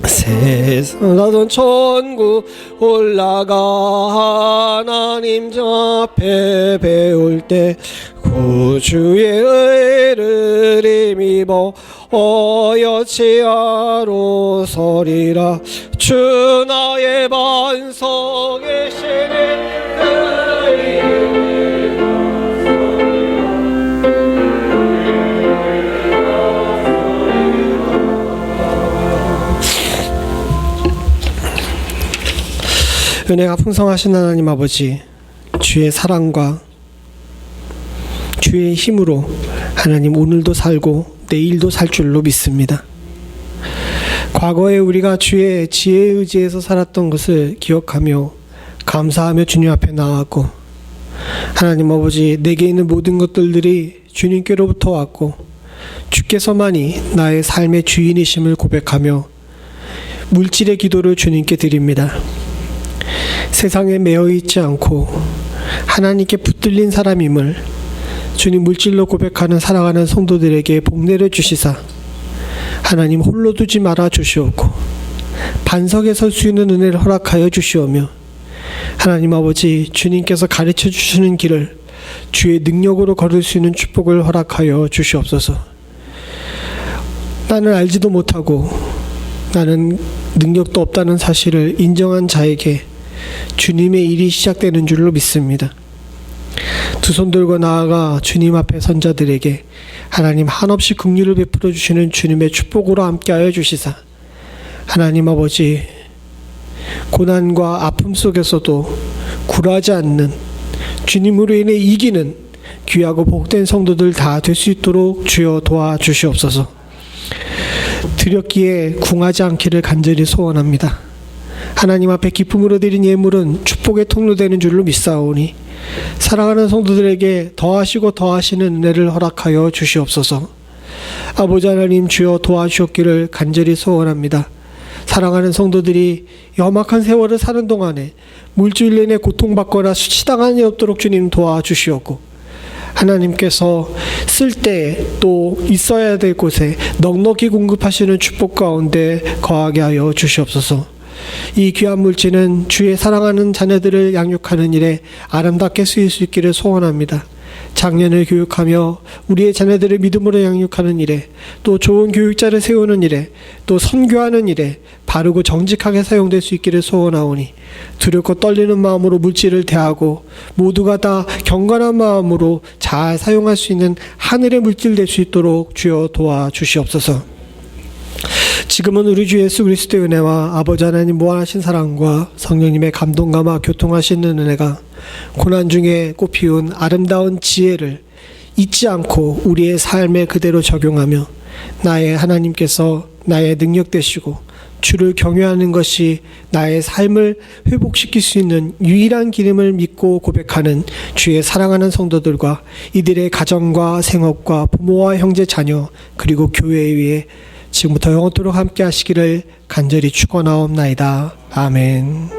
세상하던 천국 올라가 하나님 앞에 배울 때 구주의 의를 힘입어 어여치 아로 서리라. 주 나의 반석에 계시네. 그 위에 은혜가 풍성하신 하나님 아버지, 주의 사랑과 주의 힘으로 하나님 오늘도 살고 내일도 살 줄로 믿습니다. 과거에 우리가 주의 지혜에 의지해서 살았던 것을 기억하며 감사하며 주님 앞에 나아갔고, 하나님 아버지, 내게 있는 모든 것들이 주님께로부터 왔고 주께서만이 나의 삶의 주인이심을 고백하며 물질의 기도를 주님께 드립니다. 세상에 매여 있지 않고 하나님께 붙들린 사람임을 주님 물질로 고백하는 살아가는 성도들에게 복 내려 주시사 하나님 홀로 두지 말아 주시옵고 반석에 설 수 있는 은혜를 허락하여 주시오며, 하나님 아버지, 주님께서 가르쳐 주시는 길을 주의 능력으로 걸을 수 있는 축복을 허락하여 주시옵소서. 나는 알지도 못하고 나는 능력도 없다는 사실을 인정한 자에게 주님의 일이 시작되는 줄로 믿습니다. 두 손 들고 나아가 주님 앞에 선 자들에게 하나님 한없이 긍휼을 베풀어 주시는 주님의 축복으로 함께하여 주시사 하나님 아버지, 고난과 아픔 속에서도 굴하지 않는 주님으로 인해 이기는 귀하고 복된 성도들 다 될 수 있도록 주여 도와주시옵소서. 드렸기에 궁하지 않기를 간절히 소원합니다. 하나님 앞에 기쁨으로 드린 예물은 축복의 통로되는 줄로 믿사오니 사랑하는 성도들에게 더하시고 더하시는 은혜를 허락하여 주시옵소서. 아버지 하나님, 주여 도와주셨기를 간절히 소원합니다. 사랑하는 성도들이 험악한 세월을 사는 동안에 물질로 인해 고통받거나 수치당하는 일 없도록 주님 도와주시옵고, 하나님께서 쓸 때 또 있어야 될 곳에 넉넉히 공급하시는 축복 가운데 거하게 하여 주시옵소서. 이 귀한 물질은 주의 사랑하는 자녀들을 양육하는 일에 아름답게 쓰일 수 있기를 소원합니다. 장년을 교육하며 우리의 자녀들을 믿음으로 양육하는 일에, 또 좋은 교육자를 세우는 일에, 또 선교하는 일에 바르고 정직하게 사용될 수 있기를 소원하오니, 두렵고 떨리는 마음으로 물질을 대하고 모두가 다 경건한 마음으로 잘 사용할 수 있는 하늘의 물질 될 수 있도록 주여 도와주시옵소서. 지금은 우리 주 예수 그리스도의 은혜와 아버지 하나님 무한하신 사랑과 성령님의 감동감화 교통하시는 은혜가 고난 중에 꽃피운 아름다운 지혜를 잊지 않고 우리의 삶에 그대로 적용하며 나의 하나님께서 나의 능력 되시고 주를 경외하는 것이 나의 삶을 회복시킬 수 있는 유일한 길임을 믿고 고백하는 주의 사랑하는 성도들과 이들의 가정과 생업과 부모와 형제 자녀 그리고 교회 위에 지금부터 영원토록 함께 하시기를 간절히 축원하옵나이다. 아멘.